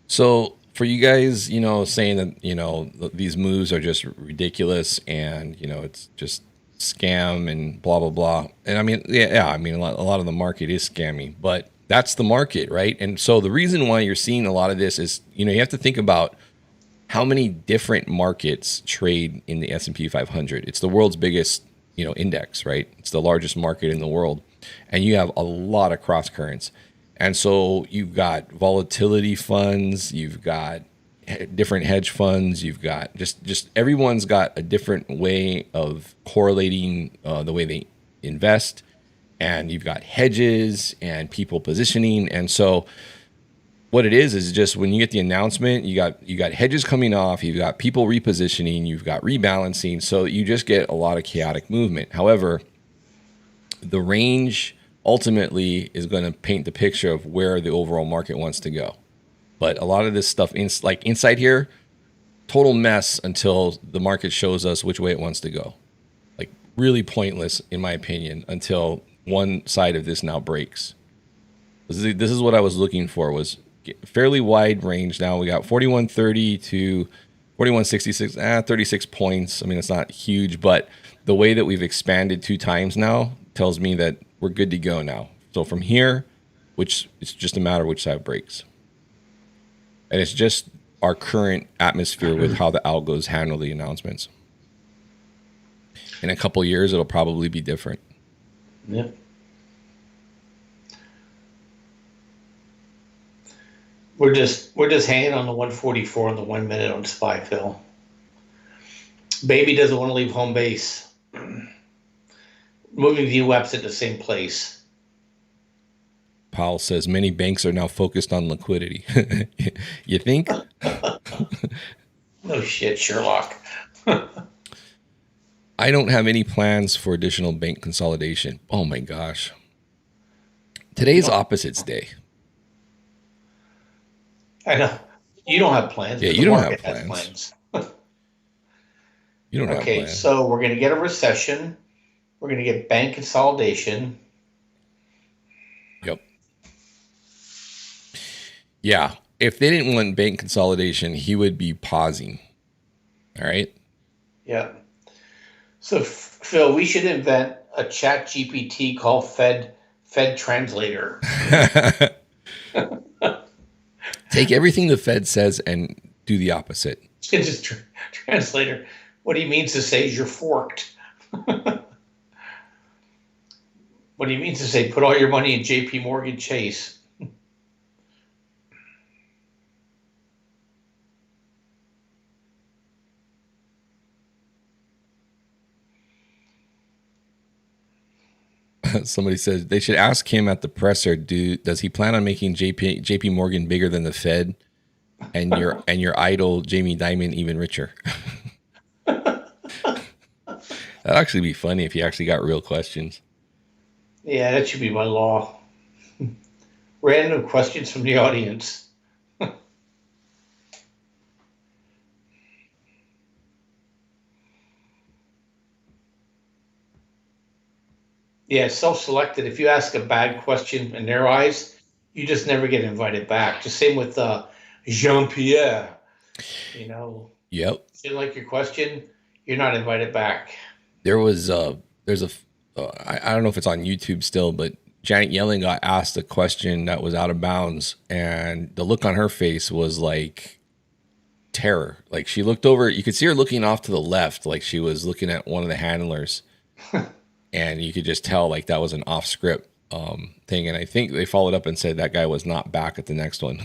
So for you guys, saying that, these moves are just ridiculous and, it's just scam and blah, blah, blah. And I mean, a lot of the market is scammy, but that's the market, right? And so the reason why you're seeing a lot of this is, you have to think about how many different markets trade in the S&P 500. It's the world's biggest, index, right? It's the largest market in the world. And you have a lot of cross currents. And so you've got volatility funds, you've got different hedge funds, you've got just everyone's got a different way of correlating the way they invest. And you've got hedges and people positioning. And so what it is just when you get the announcement, you got hedges coming off, you've got people repositioning, you've got rebalancing. So you just get a lot of chaotic movement. However, the range ultimately is going to paint the picture of where the overall market wants to go. But a lot of this stuff, like inside here, total mess until the market shows us which way it wants to go. Like really pointless, in my opinion, until one side of this now breaks. This is what I was looking for, was fairly wide range. Now we got 4130 to 4166, 36 points. I mean, it's not huge, but the way that we've expanded 2 times now tells me that we're good to go now. So from here, which it's just a matter of which side breaks. And it's just our current atmosphere with how the algos handle the announcements. In a couple of years, it'll probably be different. Yeah. We're just hanging on the 144 and the 1 minute on SPY, Phil. Baby doesn't want to leave home base. Moving VWAPs at the same place. Powell says many banks are now focused on liquidity. You think? No shit, Sherlock. I don't have any plans for additional bank consolidation. Oh my gosh. Today's opposites day. I know. You don't have plans, Yeah, but you the don't have market has plans. plans. You don't have Okay, plans. so we're going to get a recession. We're going to get bank consolidation. Yep. Yeah. If they didn't want bank consolidation, he would be pausing. All right. Yeah. So, Phil, we should invent a chat GPT called Fed Translator. Take everything the Fed says and do the opposite. Just translator. What he means to say is you're forked. What he means to say, put all your money in JP Morgan Chase. Somebody says they should ask him at the presser, does he plan on making JP Morgan bigger than the Fed and your idol Jamie Dimon even richer? That'd actually be funny if he actually got real questions. Yeah, that should be my law. Random questions from the audience. Yeah, self-selected. If you ask a bad question in their eyes, you just never get invited back. Just same with Jean-Pierre. You know, Yep. if you didn't like your question, you're not invited back. There's a I don't know if it's on YouTube still, but Janet Yellen got asked a question that was out of bounds, and the look on her face was like terror. Like she looked over, you could see her looking off to the left, like she was looking at one of the handlers, and you could just tell like that was an off script thing. And I think they followed up and said that guy was not back at the next one.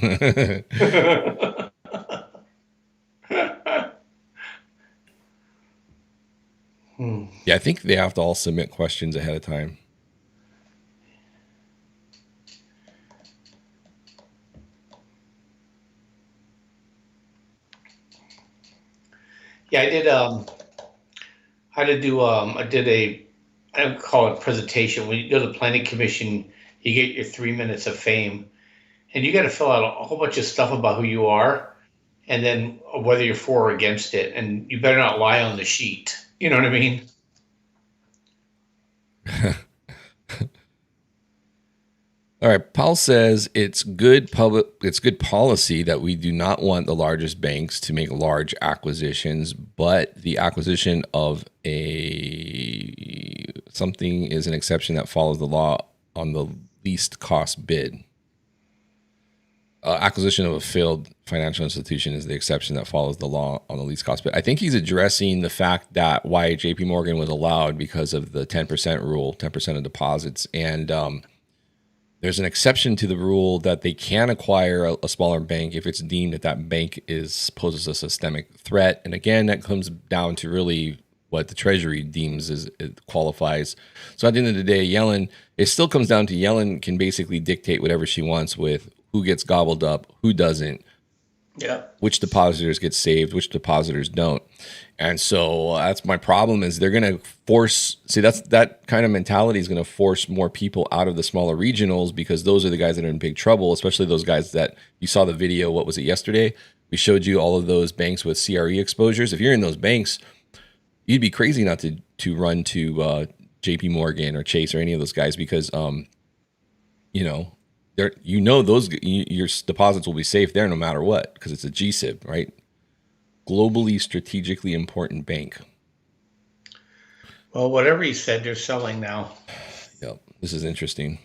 Yeah, I think they have to all submit questions ahead of time. Yeah, I did. I did a. I don't call it presentation. When you go to the planning commission, you get your 3 minutes of fame, and you got to fill out a whole bunch of stuff about who you are, and then whether you're for or against it, and you better not lie on the sheet. You know what I mean? All right, Powell says it's good policy that we do not want the largest banks to make large acquisitions, but the acquisition of something is an exception that follows the law on the least cost bid. Acquisition of a failed financial institution is the exception that follows the law on the least cost bid. I think he's addressing the fact that why JP Morgan was allowed because of the 10% rule, 10% of deposits, and there's an exception to the rule that they can acquire a smaller bank if it's deemed that bank poses a systemic threat. And again, that comes down to really what the Treasury deems it qualifies. So at the end of the day, it still comes down to Yellen can basically dictate whatever she wants with who gets gobbled up, who doesn't. Yeah. Which depositors get saved, which depositors don't. And so that's my problem is they're going to force, that kind of mentality is going to force more people out of the smaller regionals because those are the guys that are in big trouble, especially those guys that you saw the video, what was it, yesterday? We showed you all of those banks with CRE exposures. If you're in those banks, you'd be crazy not to run to JP Morgan or Chase or any of those guys because, your deposits will be safe there no matter what because it's a GSIB, right? Globally strategically important bank. Well, whatever he said, they're selling now. Yep, this is interesting.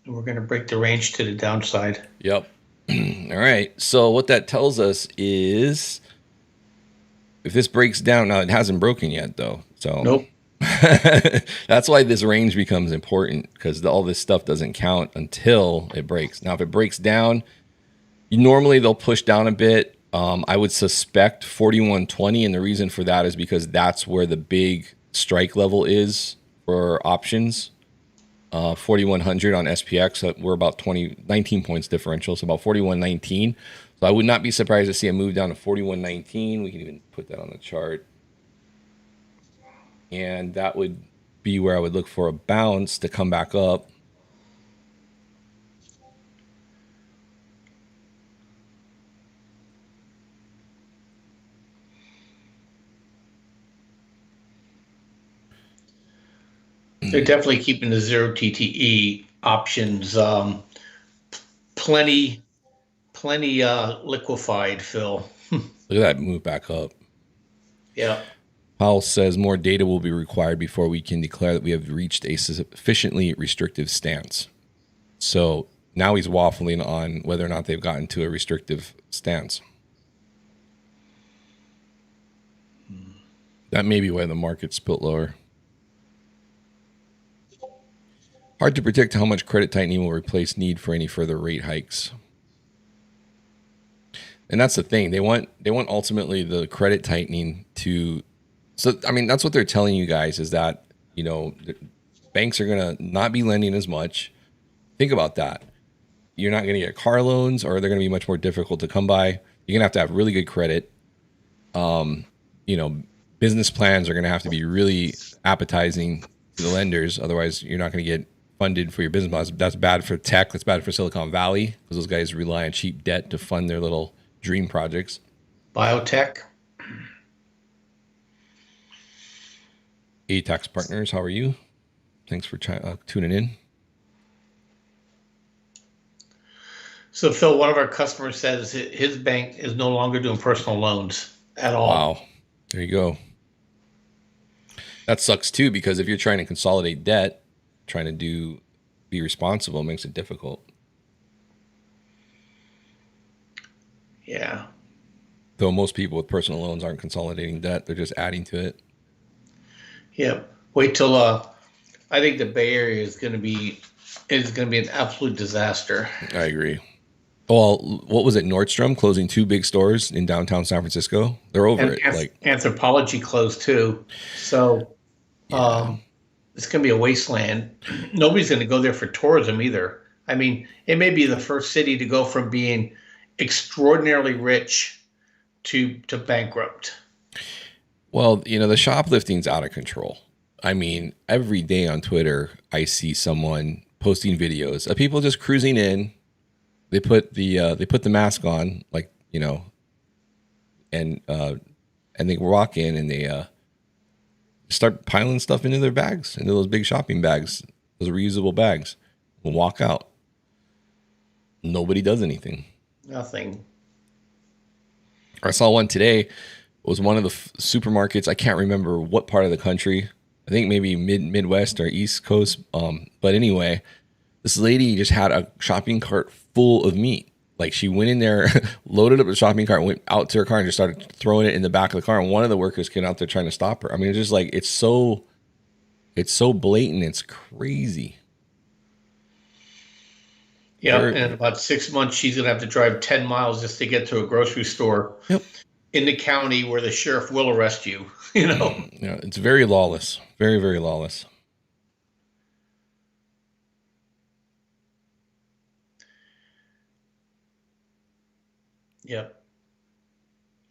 We're going to break the range to the downside. Yep. All right. So what that tells us is if this breaks down, now it hasn't broken yet though. So nope. That's why this range becomes important because all this stuff doesn't count until it breaks. Now, if it breaks down, normally they'll push down a bit. I would suspect 4120, and the reason for that is because that's where the big strike level is for options. 4100 on SPX, we're about 19 points differential, so about 4119. So I would not be surprised to see a move down to 4119. We can even put that on the chart. And that would be where I would look for a bounce to come back up. They're definitely keeping the zero TTE options plenty liquefied, Phil. Look at that move back up. Yeah. Powell says more data will be required before we can declare that we have reached a sufficiently restrictive stance. So now he's waffling on whether or not they've gotten to a restrictive stance. That may be why the market's split lower. Hard to predict how much credit tightening will replace need for any further rate hikes. And that's the thing. They want ultimately the credit tightening to. So I mean, that's what they're telling you guys is that, you know, banks are going to not be lending as much. Think about that. You're not going to get car loans, or they're going to be much more difficult to come by. You're going to have really good credit. You know, business plans are going to have to be really appetizing to the lenders. Otherwise, you're not going to get funded for your business plans. That's bad for tech. That's bad for Silicon Valley because those guys rely on cheap debt to fund their little dream projects. Biotech. A-Tax Partners, how are you? Thanks for tuning in. So, Phil, one of our customers says his bank is no longer doing personal loans at all. Wow. There you go. That sucks too, because if you're trying to consolidate debt, trying to be responsible, makes it difficult. Yeah. Though most people with personal loans aren't consolidating debt, they're just adding to it. Yeah. Wait till I think the Bay Area is going to be an absolute disaster. I agree. Well, what was it? Nordstrom closing 2 big stores in downtown San Francisco. They're over it. Like Anthropology closed too. So yeah. It's going to be a wasteland. Nobody's going to go there for tourism either. I mean, it may be the first city to go from being extraordinarily rich to bankrupt. Well, you know, the shoplifting's out of control. I mean, every day on Twitter, I see someone posting videos of people just cruising in. They put the mask on, like, you know, and they walk in and they start piling stuff into their bags, into those big shopping bags, those reusable bags, and walk out. Nobody does anything. Nothing. I saw one today. It was one of the supermarkets. I can't remember what part of the country. I think maybe Midwest or East Coast. But anyway, this lady just had a shopping cart full of meat. Like she went in there, loaded up the shopping cart, went out to her car and just started throwing it in the back of the car. And one of the workers came out there trying to stop her. I mean, it's just like, it's so blatant. It's crazy. Yeah. And in about 6 months, she's going to have to drive 10 miles just to get to a grocery store in the county where the sheriff will arrest you, you know? Yeah. It's very lawless. Very, very lawless. Yep.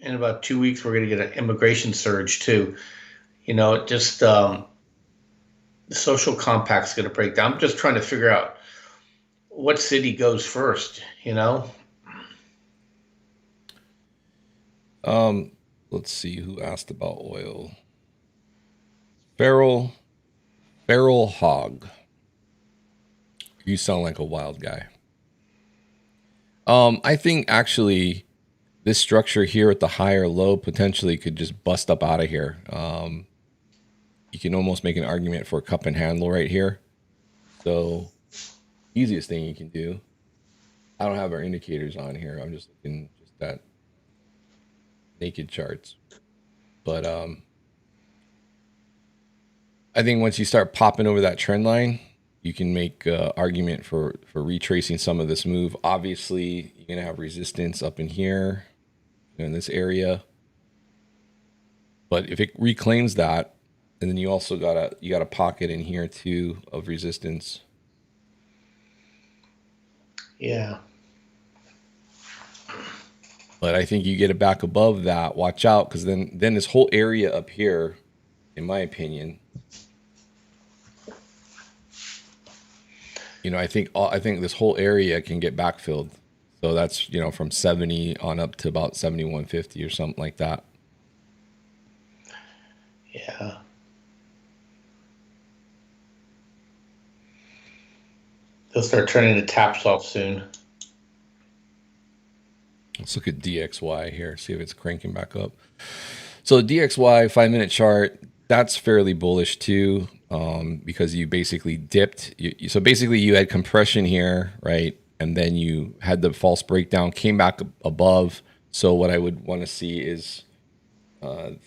In about 2 weeks, we're going to get an immigration surge too. You know, it just the social compact's going to break down. I'm just trying to figure out what city goes first. You know. Let's see who asked about oil. Feral Hog. You sound like a wild guy. I think actually this structure here at the higher low potentially could just bust up out of here. You can almost make an argument for a cup and handle right here. So easiest thing you can do. I don't have our indicators on here. I'm just looking just at naked charts. But I think once you start popping over that trend line, you can make an argument for retracing some of this move. Obviously, you're going to have resistance up in here, in this area. But if it reclaims that, and then you also got a pocket in here too of resistance. Yeah. But I think you get it back above that. Watch out, because then this whole area up here, in my opinion, I think this whole area can get backfilled. So that's, from 70 on up to about 71.50 or something like that. Yeah. They'll start turning the taps off soon. Let's look at DXY here, see if it's cranking back up. So DXY 5-minute chart, that's fairly bullish too, because you basically dipped. So basically you had compression here, right? And then you had the false breakdown, came back above. So what I would want to see is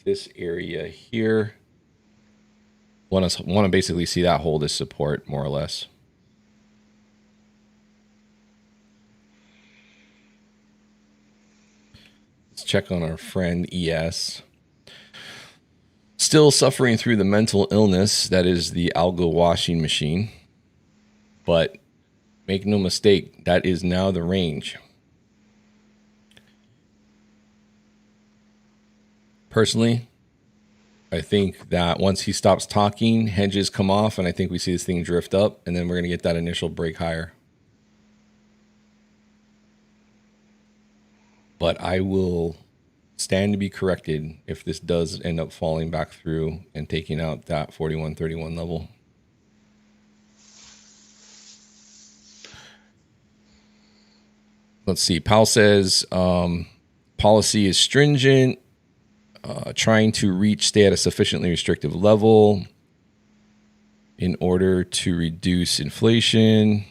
this area here. Want to basically see that hold as support, more or less. Let's check on our friend ES. Still suffering through the mental illness that is the algo washing machine. But make no mistake, that is now the range. Personally, I think that once he stops talking, hedges come off, and I think we see this thing drift up, and then we're going to get that initial break higher. But I will stand to be corrected if this does end up falling back through and taking out that 41.31 level. Let's see. Powell says policy is stringent, trying to stay at a sufficiently restrictive level in order to reduce inflation.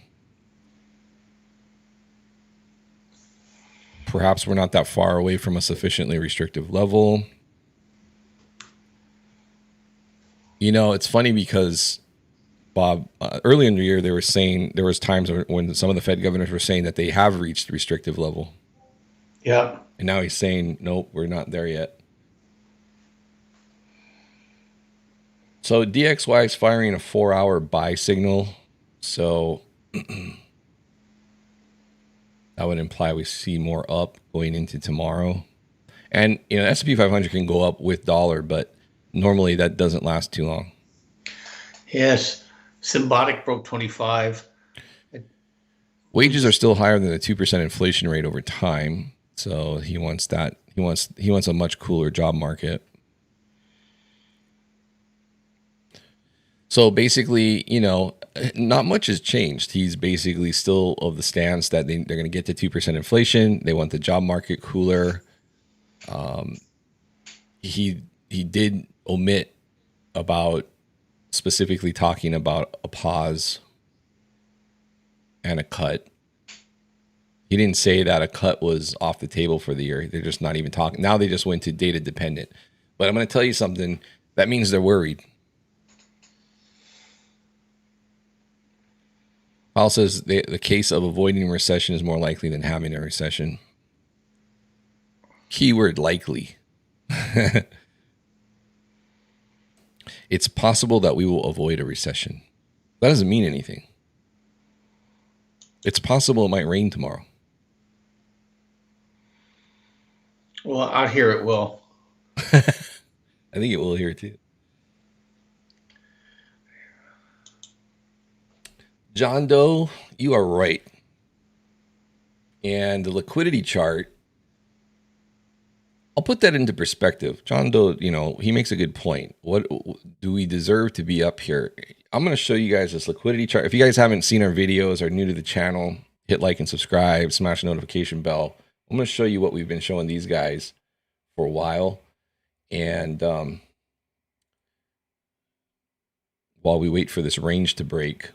Perhaps we're not that far away from a sufficiently restrictive level. It's funny because, Bob, early in the year, they were saying there was times when some of the Fed governors were saying that they have reached restrictive level. Yeah. And now he's saying, nope, we're not there yet. So DXY is firing a 4-hour buy signal. So that would imply we see more up going into tomorrow. And, S&P 500 can go up with dollar, but normally that doesn't last too long. Yes. Symbiotic broke 25. Wages are still higher than the 2% inflation rate over time. So he wants that. He wants a much cooler job market. So basically, not much has changed. He's basically still of the stance that they're going to get to 2% inflation. They want the job market cooler. He did omit about specifically talking about a pause and a cut. He didn't say that a cut was off the table for the year. They're just not even talking. Now they just went to data dependent. But I'm going to tell you something. That means they're worried. Powell says the case of avoiding recession is more likely than having a recession. Keyword likely. It's possible that we will avoid a recession. That doesn't mean anything. It's possible it might rain tomorrow. Well, out here it will. I think it will here too. John Doe, you are right. And the liquidity chart, I'll put that into perspective. John Doe, he makes a good point. What do we deserve to be up here? I'm going to show you guys this liquidity chart. If you guys haven't seen our videos, are new to the channel, hit like and subscribe, smash the notification bell. I'm going to show you what we've been showing these guys for a while. And while we wait for this range to break.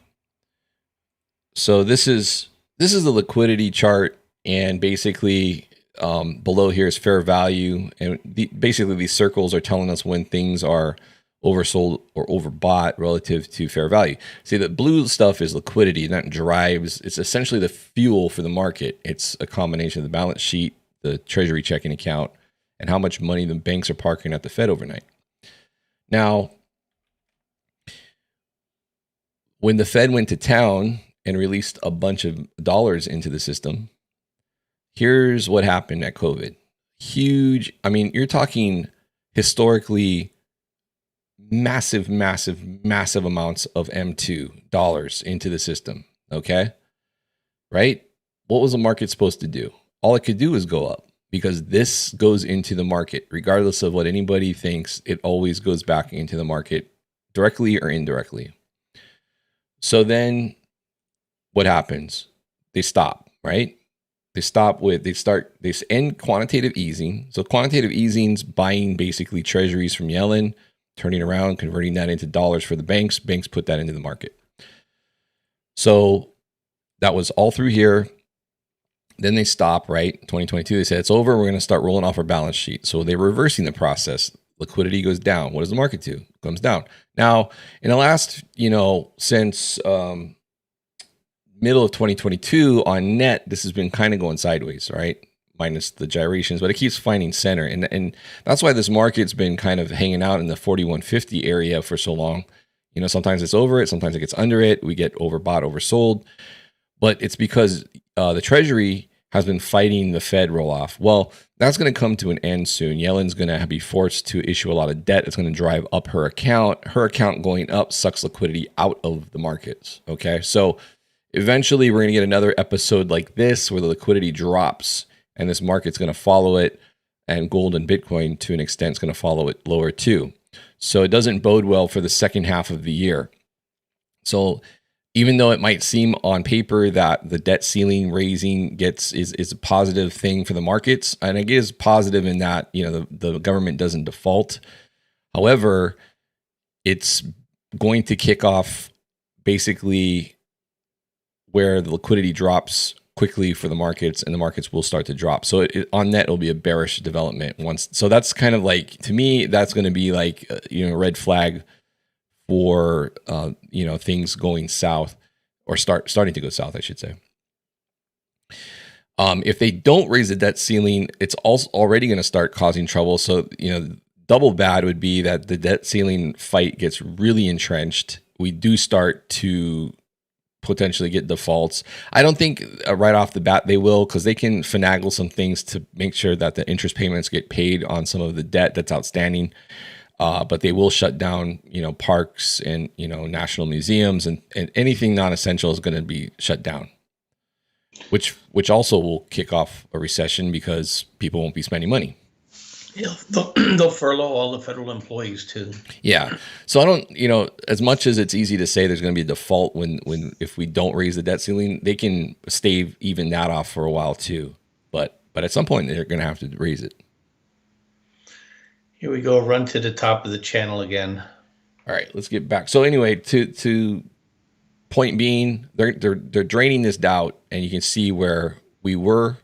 So this is the liquidity chart, and basically below here is fair value, and basically these circles are telling us when things are oversold or overbought relative to fair value. See, the blue stuff is liquidity, and that drives. It's essentially the fuel for the market. It's a combination of the balance sheet, the treasury checking account, and how much money the banks are parking at the Fed overnight. Now, when the Fed went to town and released a bunch of dollars into the system, here's what happened at COVID. Huge, you're talking historically massive amounts of M2 dollars into the system. Okay. Right. What was the market supposed to do? All it could do is go up because this goes into the market, regardless of what anybody thinks. It always goes back into the market directly or indirectly. So then what happens? They stop, right? They end quantitative easing. So quantitative easing's buying basically treasuries from Yellen, turning around, converting that into dollars for the banks. Banks put that into the market. So that was all through here. Then they stop, right? 2022, they said it's over. We're going to start rolling off our balance sheet. So they're reversing the process. Liquidity goes down. What does the market do? It comes down. Now, in the last, since middle of 2022 on net, this has been kind of going sideways, right? Minus the gyrations, but it keeps finding center. And that's why this market's been kind of hanging out in the 4150 area for so long. Sometimes it's over it, sometimes it gets under it. We get overbought, oversold. But it's because the Treasury has been fighting the Fed roll off. Well, that's going to come to an end soon. Yellen's going to be forced to issue a lot of debt. It's going to drive up her account. Her account going up sucks liquidity out of the markets. Okay. So eventually we're going to get another episode like this where the liquidity drops and this market's going to follow it. And gold and Bitcoin to an extent is going to follow it lower too. So it doesn't bode well for the second half of the year. So even though it might seem on paper that the debt ceiling raising is a positive thing for the markets, and it is positive in that the government doesn't default. However, it's going to kick off basically where the liquidity drops quickly for the markets, and the markets will start to drop. So on net, it'll be a bearish development once. So that's kind of like, to me, that's going to be like red flag for things going south, or starting to go south, I should say. If they don't raise the debt ceiling, it's also already going to start causing trouble. So double bad would be that the debt ceiling fight gets really entrenched. We do start to potentially get defaults. I don't think right off the bat they will, because they can finagle some things to make sure that the interest payments get paid on some of the debt that's outstanding. But they will shut down, parks and, national museums, and anything non-essential is going to be shut down, which also will kick off a recession because people won't be spending money. Yeah, they'll furlough all the federal employees too. Yeah. So I don't, as much as it's easy to say there's going to be a default if we don't raise the debt ceiling, they can stave even that off for a while too. But at some point they're going to have to raise it. Here we go. Run to the top of the channel again. All right, let's get back. So anyway, to point being, they're draining this doubt, and you can see where we were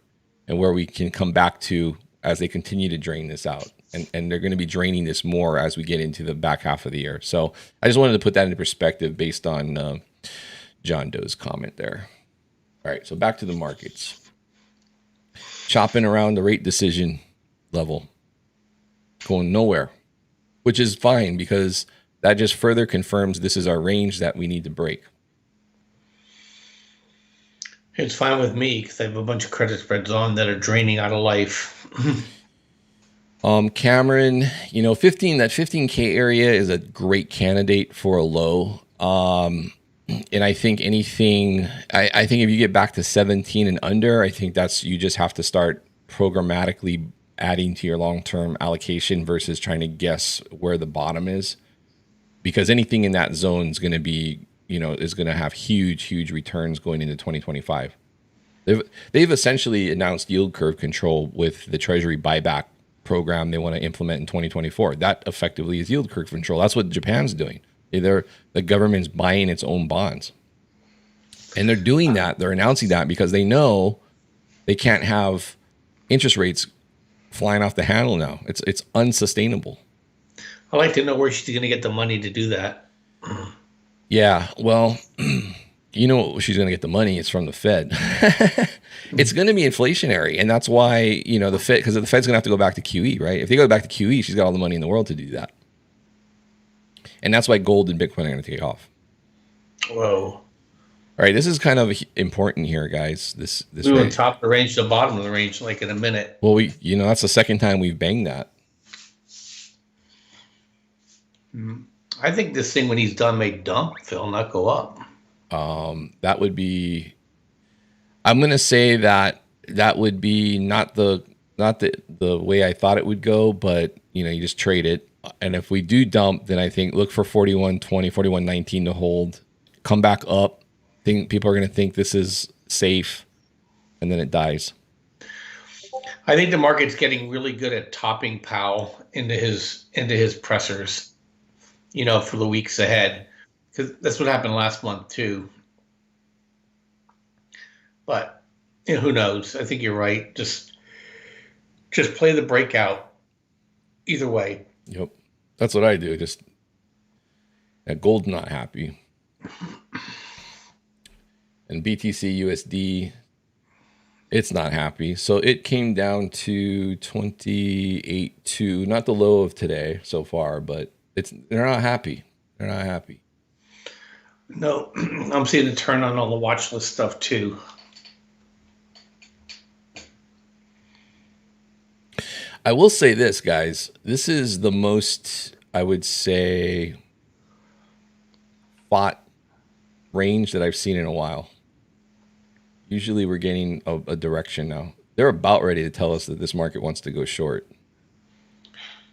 and where we can come back to as they continue to drain this out. And they're going to be draining this more as we get into the back half of the year. So I just wanted to put that into perspective based on John Doe's comment there. All right, so back to the markets. Chopping around the rate decision level. Going nowhere, which is fine because that just further confirms this is our range that we need to break. It's fine with me because I have a bunch of credit spreads on that are draining out of life. Cameron, that 15K area is a great candidate for a low. And I think I think if you get back to 17 and under, I think you just have to start programmatically adding to your long-term allocation versus trying to guess where the bottom is, because anything in that zone is going to be, is going to have huge returns going into 2025. They've essentially announced yield curve control with the Treasury buyback program they want to implement in 2024. That effectively is yield curve control. That's what Japan's doing. The government's buying its own bonds, and they're doing that. They're announcing that because they know they can't have interest rates flying off the handle now. It's unsustainable. I'd like to know where she's going to get the money to do that. Yeah, well, she's going to get the money. It's from the Fed. It's going to be inflationary, and that's why the Fed, because the Fed's going to have to go back to QE, right? If they go back to QE, she's got all the money in the world to do that, and that's why gold and Bitcoin are going to take off. Whoa. All right, this is kind of important here, guys. This we were top of the range to the bottom of the range like in a minute. Well, that's the second time we've banged that. I think this thing, when he's done, may dump, Phil, not go up. That would be, I'm going to say that would be not the way I thought it would go, but you just trade it. And if we do dump, then I think look for 41.20, 41.19 to hold, come back up. Think people are going to think this is safe, and then it dies. I think the market's getting really good at topping Powell into his pressers, for the weeks ahead, because that's what happened last month too. But who knows? I think you're right. Just play the breakout either way. Yep, that's what I do. Just gold's not happy, and BTC USD, it's not happy. So it came down to 28.2, not the low of today so far, but they're not happy. They're not happy. No, I'm seeing the turn on all the watch list stuff too. I will say this, guys. This is the most, I would say, fought range that I've seen in a while. Usually we're getting a direction now. They're about ready to tell us that this market wants to go short.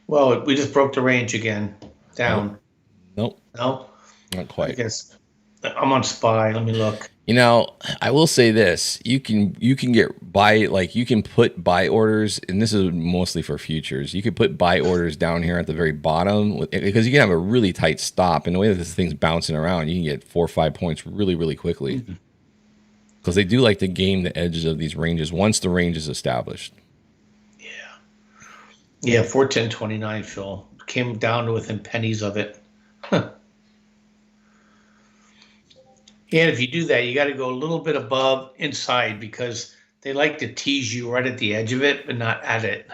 Well, we just broke the range again, down. Nope. No? Not quite. I guess I'm on SPY. Let me look. I will say this: you can get buy, like you can put buy orders, and this is mostly for futures. You could put buy orders down here at the very bottom because you can have a really tight stop. And the way that this thing's bouncing around, you can get 4 or 5 points really, really quickly. Because they do like to game the edges of these ranges once the range is established. Yeah, 410.29, Phil. Came down to within pennies of it. And if you do that, you got to go a little bit above inside because they like to tease you right at the edge of it, but not at it.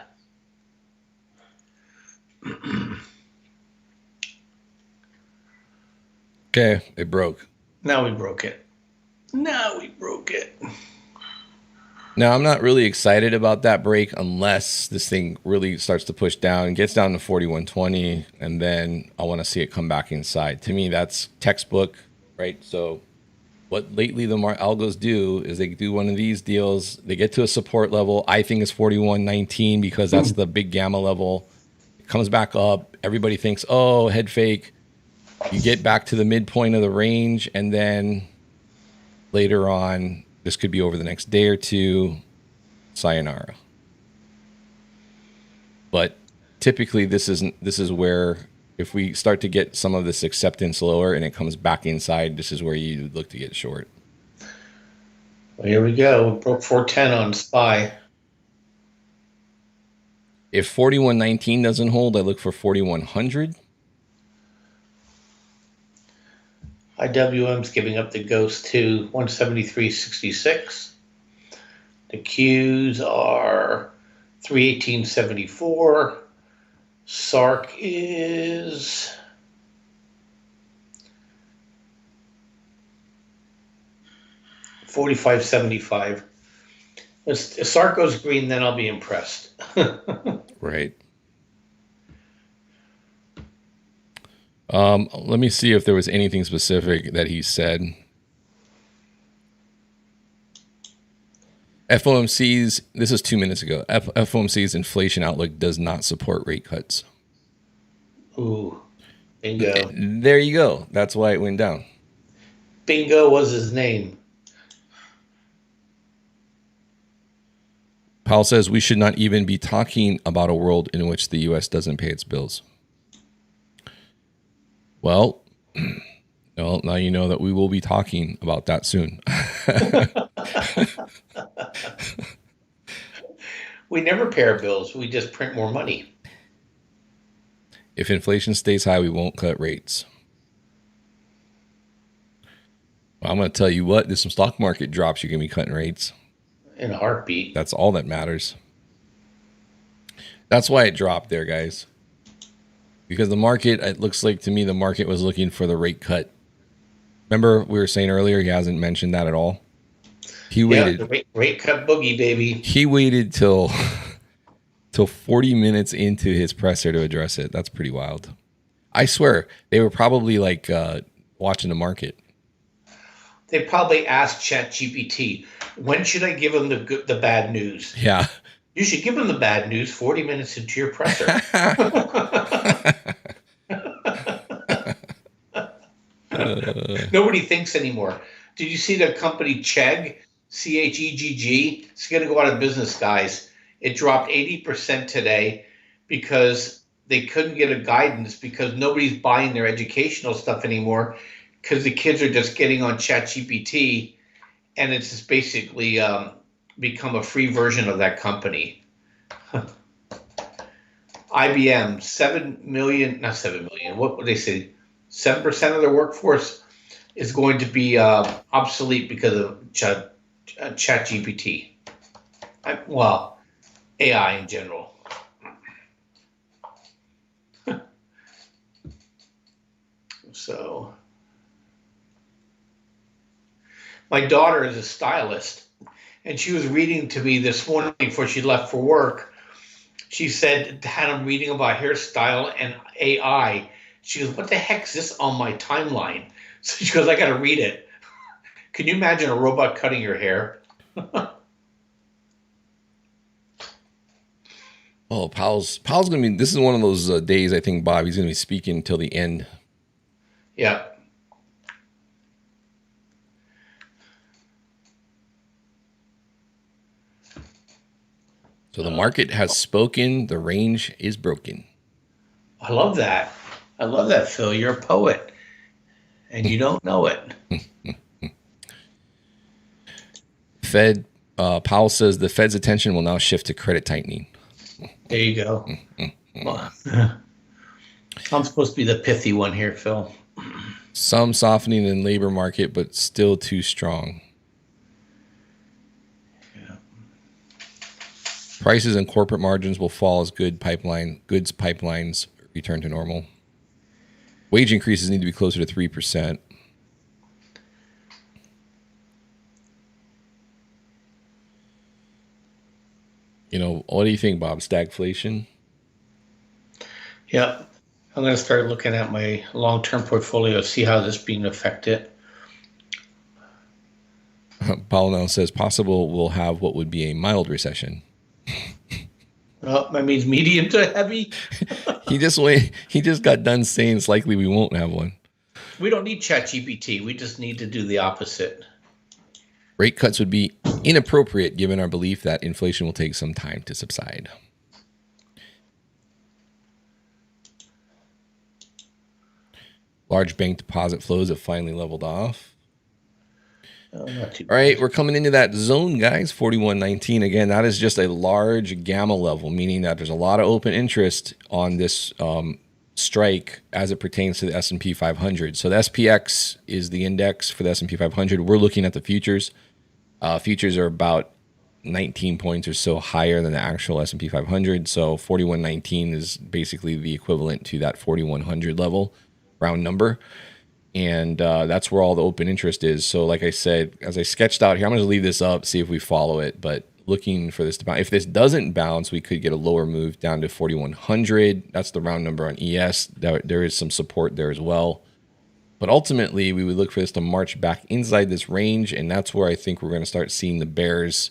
Okay, it broke. Now we broke it. Now I'm not really excited about that break unless this thing really starts to push down and gets down to 41.20, and then I want to see it come back inside. To me, that's textbook, right? So what lately the algos do is they do one of these deals. They get to a support level. I think it's 41.19 because that's the big gamma level. It comes back up. Everybody thinks, oh, head fake. You get back to the midpoint of the range, and then later on, this could be over the next day or two, sayonara. But typically, this is where if we start to get some of this acceptance lower and it comes back inside, this is where you look to get short. Well, here we go. We broke 410 on SPY. If 41.19 doesn't hold, I look for 4100. IWM's giving up the ghost to 173.66. The Qs are 318.74. SARC is 45.75. If SARC goes green, then I'll be impressed. Right. Let me see if there was anything specific that he said. FOMC's, this is 2 minutes ago, FOMC's inflation outlook does not support rate cuts. Ooh, bingo. There you go. That's why it went down. Bingo was his name. Powell says we should not even be talking about a world in which the U.S. doesn't pay its bills. Well, now you know that we will be talking about that soon. We never pay our bills. We just print more money. If inflation stays high, we won't cut rates. Well, I'm going to tell you what, there's some stock market drops, you're going to be cutting rates. In a heartbeat. That's all that matters. That's why it dropped there, guys. Because the market, it looks like to me, the market was looking for the rate cut. Remember we were saying earlier, he hasn't mentioned that at all. He waited. The rate cut boogie, baby. He waited till 40 minutes into his presser to address it. That's pretty wild. I swear, they were probably like watching the market. They probably asked ChatGPT, when should I give them the bad news? Yeah. You should give them the bad news 40 minutes into your presser. Nobody thinks anymore. Did you see the company Chegg? Chegg? It's going to go out of business, guys. It dropped 80% today because they couldn't get a guidance because nobody's buying their educational stuff anymore because the kids are just getting on ChatGPT, and it's just basically become a free version of that company. IBM, 7 million, not 7 million, what would they say? 7% of their workforce is going to be obsolete because of ChatGPT. Well, AI in general. So, my daughter is a stylist, and she was reading to me this morning before she left for work. She said, Dad, I'm reading about hairstyle and AI. She goes, what the heck is this on my timeline? So she goes, I got to read it. Can you imagine a robot cutting your hair? Oh, Powell's going to be, this is one of those days, I think, Bob, he's going to be speaking until the end. Yeah. So the market has spoken. The range is broken. I love that. I love that, Phil. You're a poet, and you don't know it. Powell says the Fed's attention will now shift to credit tightening. There you go. Well, I'm supposed to be the pithy one here, Phil. Some softening in labor market, but still too strong. Yeah. Prices and corporate margins will fall as goods pipelines return to normal. Wage increases need to be closer to 3%. You know, what do you think, Bob? Stagflation? Yeah. I'm going to start looking at my long-term portfolio, see how this is being affected. Powell now says possible we'll have what would be a mild recession. Well, that means medium to heavy. He just got done saying it's likely we won't have one. We don't need ChatGPT. We just need to do the opposite. Rate cuts would be inappropriate given our belief that inflation will take some time to subside. Large bank deposit flows have finally leveled off. Not too All right, we're coming into that zone, guys. 41.19. Again, that is just a large gamma level, meaning that there's a lot of open interest on this strike as it pertains to the S&P 500. So the SPX is the index for the S&P 500. We're looking at the futures. Futures are about 19 points or so higher than the actual S&P 500. So 41.19 is basically the equivalent to that 4100 level, round number. And that's where all the open interest is. So like I said, as I sketched out here, I'm going to leave this up, see if we follow it. But looking for this to bounce. If this doesn't bounce, we could get a lower move down to 4100. That's the round number on ES. There is some support there as well. But ultimately, we would look for this to march back inside this range. And that's where I think we're going to start seeing the bears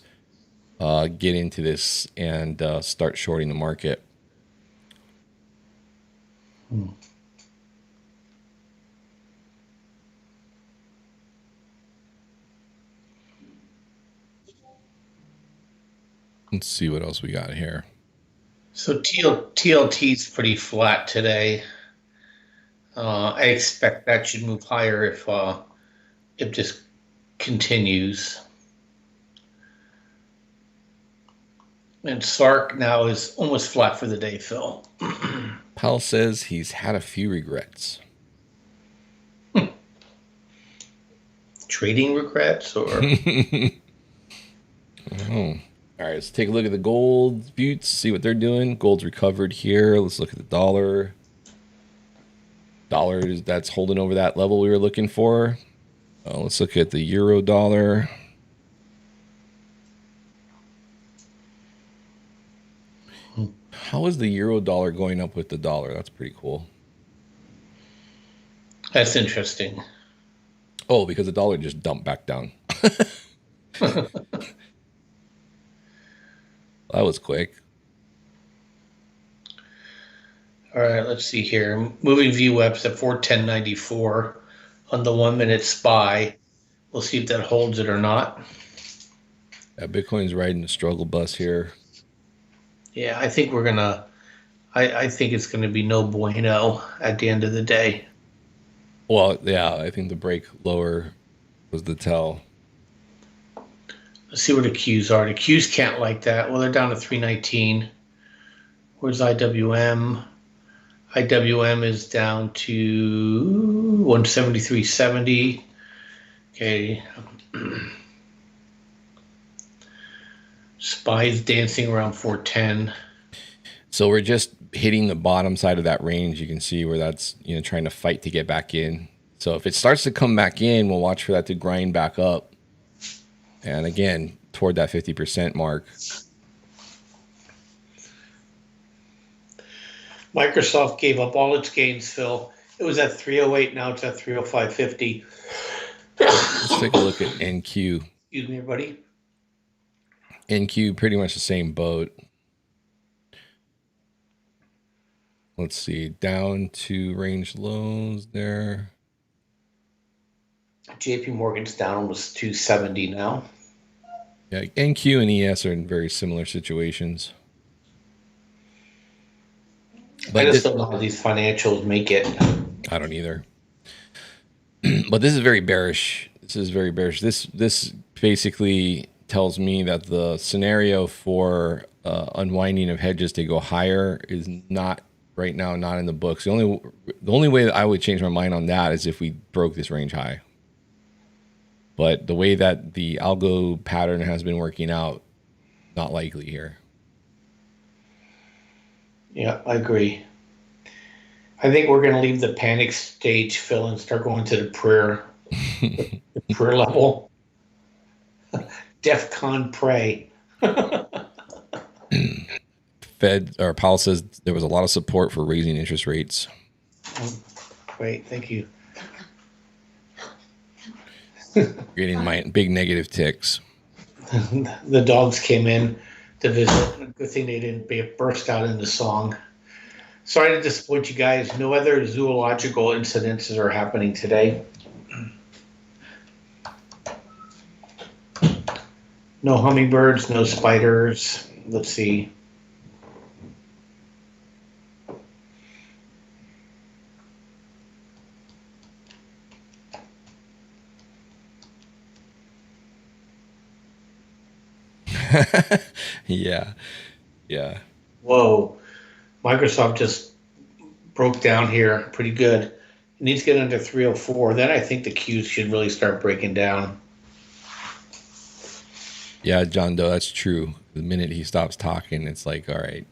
get into this and start shorting the market. Let's see what else we got here. So TLT is pretty flat today. I expect that should move higher if this continues. And SARK now is almost flat for the day, Phil. Powell says he's had a few regrets. Trading regrets or? All right, let's take a look at the gold buttes, see what they're doing. Gold's recovered here. Let's look at the dollar. Dollar, that's holding over that level we were looking for. Let's look at the euro dollar. How is the euro dollar going up with the dollar? That's pretty cool. That's interesting. Oh, because the dollar just dumped back down. That was quick. All right, let's see here. Moving VWAP's at 410.94 on the 1 minute SPY. We'll see if that holds it or not. Yeah, Bitcoin's riding the struggle bus here. Yeah, I think I think it's gonna be no bueno at the end of the day. Well, yeah, I think the break lower was the tell. Let's see where the Qs are. The Qs can't like that. Well, they're down to 319. Where's IWM? IWM is down to 173.70. Okay. SPY's dancing around 410. So we're just hitting the bottom side of that range. You can see where that's, trying to fight to get back in. So if it starts to come back in, we'll watch for that to grind back up. And again, toward that 50% mark. Microsoft gave up all its gains, Phil. It was at 308, now it's at 305.50. Let's take a look at NQ. Excuse me, everybody. NQ, pretty much the same boat. Let's see, down to range lows there. JP Morgan's down almost 270 now. Yeah, NQ and ES are in very similar situations. But I just don't know how these financials make it. I don't either. But this is very bearish. This basically tells me that the scenario for unwinding of hedges to go higher is not right now, not in the books. The only way that I would change my mind on that is if we broke this range high. But the way that the algo pattern has been working out, not likely here. Yeah, I agree. I think we're going to leave the panic stage, Phil, and start going to the prayer, the prayer level. DEFCON pray. Fed or Powell says there was a lot of support for raising interest rates. Great, thank you. Getting my big negative ticks. The dogs came in to visit. Good thing they didn't burst out into song. Sorry to disappoint you guys. No other zoological incidences are happening today. No hummingbirds, no spiders. Let's see. Yeah. Whoa. Microsoft just broke down here pretty good. It needs to get under 304. Then I think the Qs should really start breaking down. Yeah, John Doe, that's true. The minute he stops talking, it's like, all right.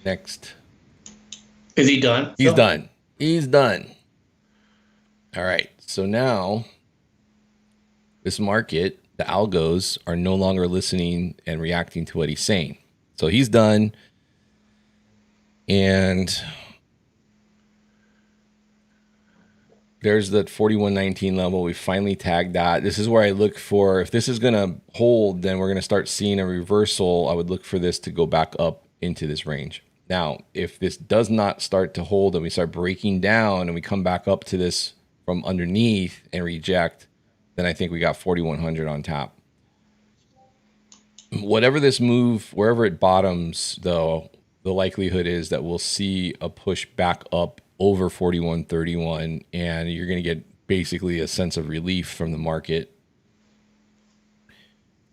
Next. Is he done? He's done. He's done. All right. So now this market, the algos are no longer listening and reacting to what he's saying. So he's done. And there's that 41.19 level. We finally tagged that. This is where I look for, if this is going to hold, then we're going to start seeing a reversal. I would look for this to go back up into this range. Now, if this does not start to hold and we start breaking down and we come back up to this from underneath and reject, then I think we got 4,100 on tap. Whatever this move, wherever it bottoms, though, the likelihood is that we'll see a push back up over 41.31, and you're going to get basically a sense of relief from the market.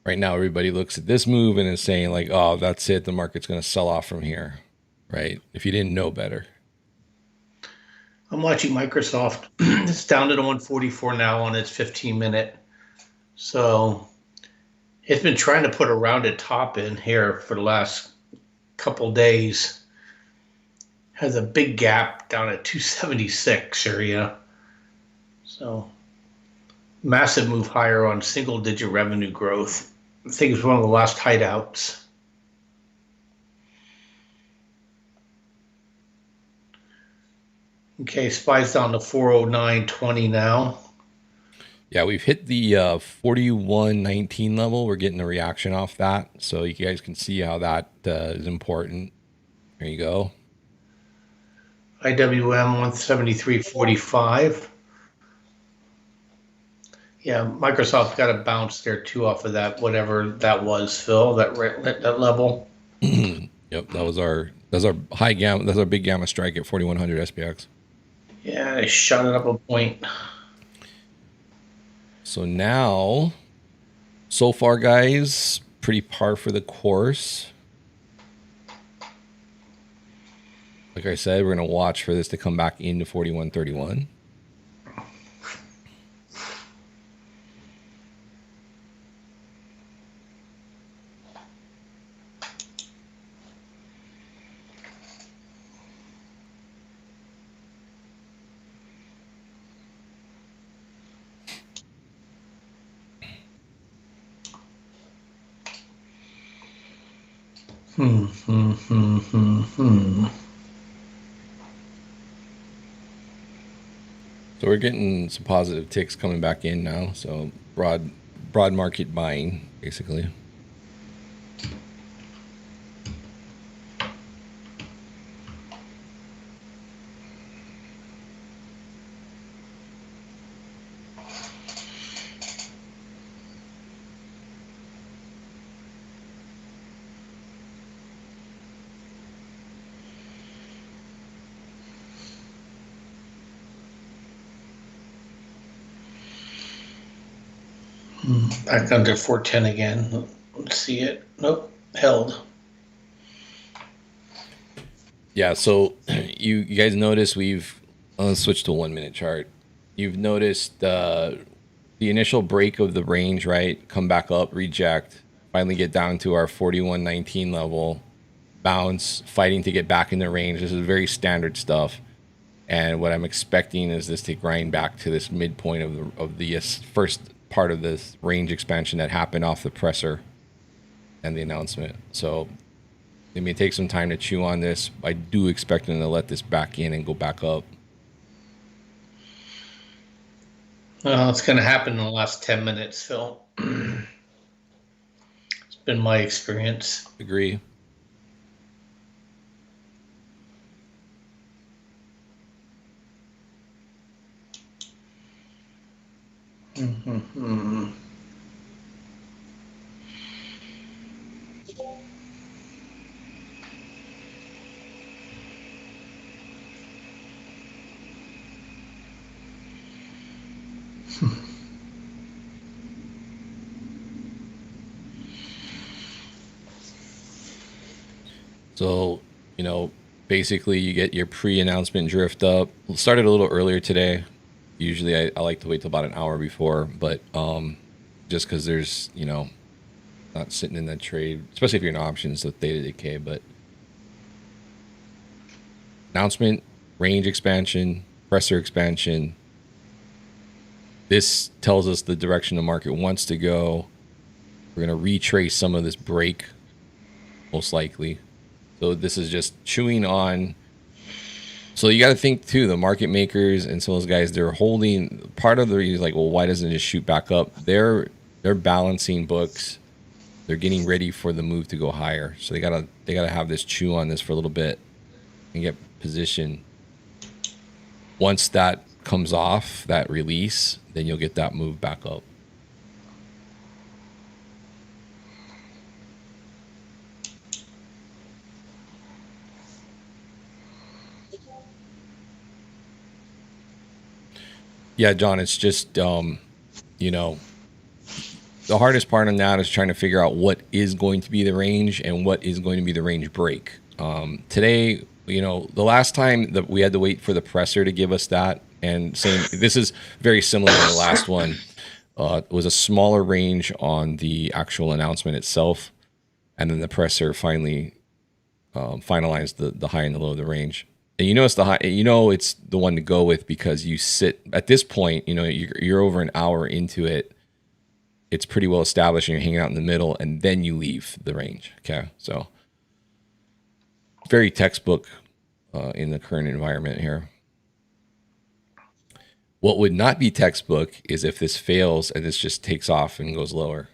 Right now, everybody looks at this move and is saying like, oh, that's it. The market's going to sell off from here, right? If you didn't know better. I'm watching Microsoft. It's down to the 144 now on its 15-minute. So it's been trying to put a rounded top in here for the last couple days. Has a big gap down at 276 area. So massive move higher on single-digit revenue growth. I think it's one of the last hideouts. Okay, SPY's down to 409.20 now. Yeah, we've hit the 41.19 level. We're getting a reaction off that. So you guys can see how that is important. There you go. IWM 173.45. Yeah, Microsoft got a bounce there too off of that, whatever that was, Phil, that level. Yep, that's our high gamma, that's our big gamma strike at 4100 SPX. Yeah, I shot it up a point. So now, so far, guys, pretty par for the course. Like I said, we're going to watch for this to come back into 4131. So we're getting some positive ticks coming back in now. So broad market buying, basically. Back under 410 again. Let's see it. Nope, held. Yeah, so you guys notice let's switch to 1 minute chart. You've noticed the initial break of the range, right? Come back up, reject, finally get down to our 41.19 level, bounce, fighting to get back in the range. This is very standard stuff. And what I'm expecting is this to grind back to this midpoint of the first part of this range expansion that happened off the presser and the announcement. So it may take some time to chew on this. I do expect them to let this back in and go back up. Well, it's going to happen in the last 10 minutes, Phil. It's been my experience. Agree. So, basically you get your pre-announcement drift up. It started a little earlier today. Usually I like to wait till about an hour before, but just because there's, not sitting in that trade, especially if you're in options with theta decay. But announcement, range expansion, presser expansion. This tells us the direction the market wants to go. We're going to retrace some of this break, most likely. So this is just chewing on. So you got to think too, the market makers and some of those guys, they're holding part of the reason, like, well, why doesn't it just shoot back up? They're balancing books. They're getting ready for the move to go higher. So they gotta have this chew on this for a little bit and get position. Once that comes off, that release, then you'll get that move back up. Yeah, John, it's just, the hardest part on that is trying to figure out what is going to be the range and what is going to be the range break. Today, the last time that we had to wait for the presser to give us that, and this is very similar to the last one. It was a smaller range on the actual announcement itself, and then the presser finally finalized the high and the low of the range. And it's the high, it's the one to go with because you sit at this point, you're over an hour into it. It's pretty well established and you're hanging out in the middle and then you leave the range. Okay. So very textbook in the current environment here. What would not be textbook is if this fails and this just takes off and goes lower.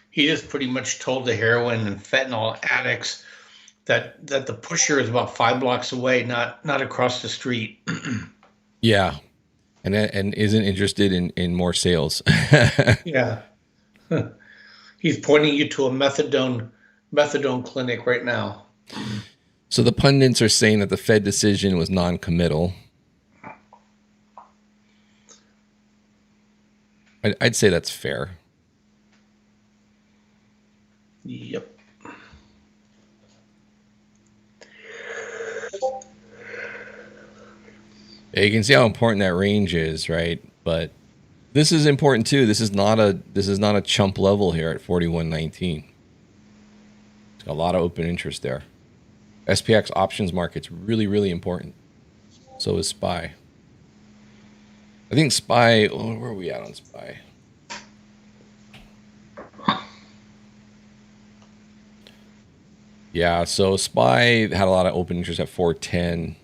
He just pretty much told the heroin and fentanyl addicts that the pusher is about 5 blocks away, not across the street. Yeah. And isn't interested in more sales. Yeah. He's pointing you to a methadone clinic right now. So the pundits are saying that the Fed decision was non-committal. I'd say that's fair. Yep. Yeah, you can see how important that range is, right? But this is important too. This is not a chump level here at 41.19. It's got a lot of open interest there. SPX options market's really, really important. So is SPY. I think SPY, where are we at on SPY? Yeah, so SPY had a lot of open interest at 410.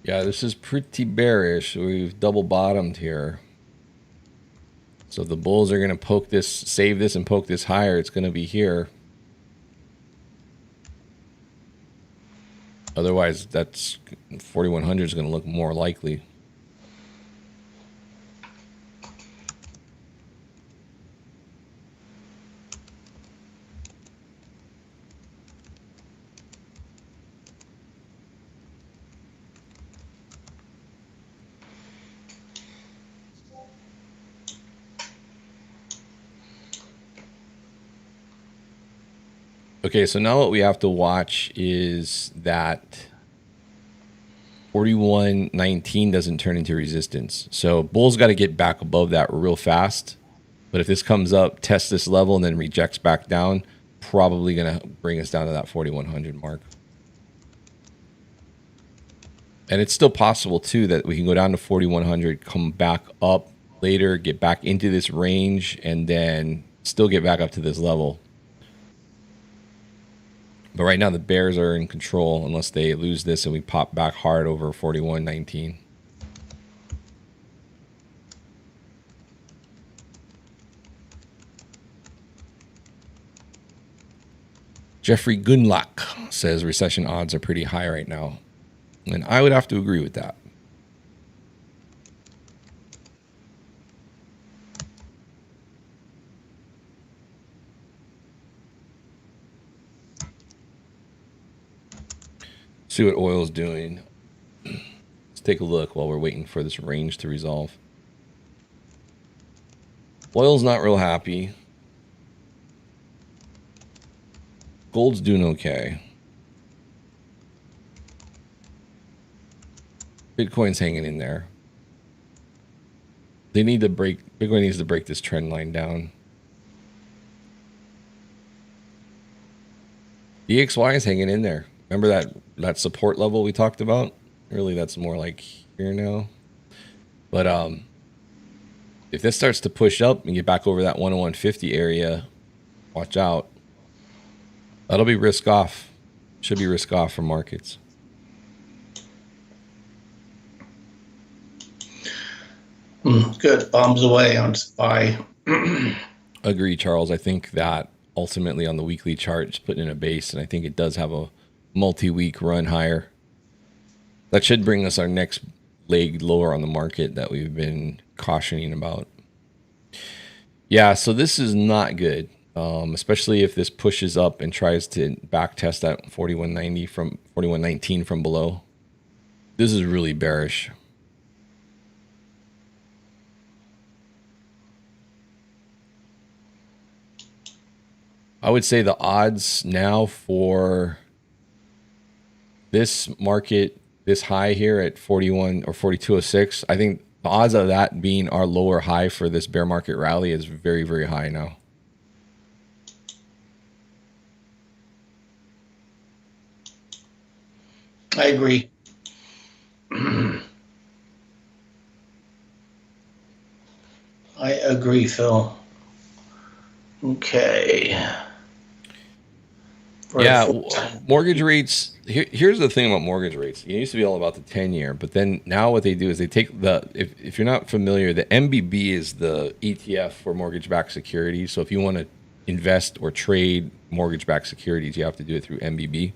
Yeah, this is pretty bearish. We've double bottomed here. So if the bulls are going to poke this, save this and poke this higher, it's going to be here. Otherwise, that's 4100 is going to look more likely. Okay, so now what we have to watch is that 41.19 doesn't turn into resistance. So bulls got to get back above that real fast. But if this comes up, tests this level, and then rejects back down, probably going to bring us down to that 4100 mark. And it's still possible, too, that we can go down to 4100, come back up later, get back into this range, and then still get back up to this level. But right now, the bears are in control unless they lose this and we pop back hard over 41.19. Jeffrey Gunlock says recession odds are pretty high right now. And I would have to agree with that. See what oil's doing. Let's take a look while we're waiting for this range to resolve. Oil's not real happy. Gold's doing okay. Bitcoin's hanging in there. They need to break, Bitcoin needs to break this trend line down. DXY is hanging in there. Remember that support level we talked about? Really, that's more like here now. But if this starts to push up and get back over that 101.50 area, watch out. That'll be risk off. Should be risk off for markets. Good. Bombs away on SPY. Agree, Charles. I think that ultimately on the weekly chart, it's putting in a base, and I think it does have a multi-week run higher. That should bring us our next leg lower on the market that we've been cautioning about. Yeah, so this is not good, especially if this pushes up and tries to back test that 41.90 from 41.19 from below. This is really bearish. I would say the odds now for this market, this high here at 41 or 42.06, I think the odds of that being our lower high for this bear market rally is very, very high now. I agree. I agree, Phil. Okay. Mortgage rates. Here's the thing about mortgage rates. It used to be all about the 10-year, but then now what they do is they take if you're not familiar, the MBB is the ETF for mortgage-backed securities. So if you want to invest or trade mortgage-backed securities, you have to do it through MBB.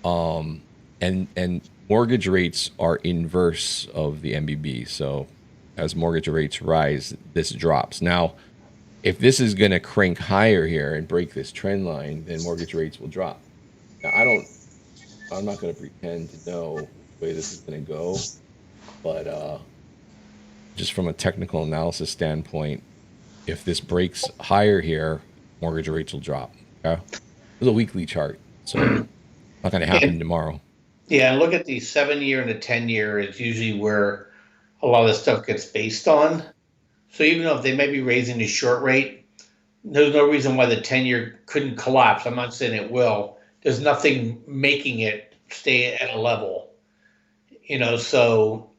And mortgage rates are inverse of the MBB. So as mortgage rates rise, this drops. Now, if this is going to crank higher here and break this trend line, then mortgage rates will drop. Now, I'm not going to pretend to know which way this is going to go, but just from a technical analysis standpoint, if this breaks higher here, mortgage rates will drop. Okay, it's a weekly chart, so not going to happen tomorrow. Yeah, look at the 7-year and the 10-year is usually where a lot of this stuff gets based on. So even though if they may be raising the short rate, there's no reason why the 10-year couldn't collapse. I'm not saying it will. There's nothing making it stay at a level. So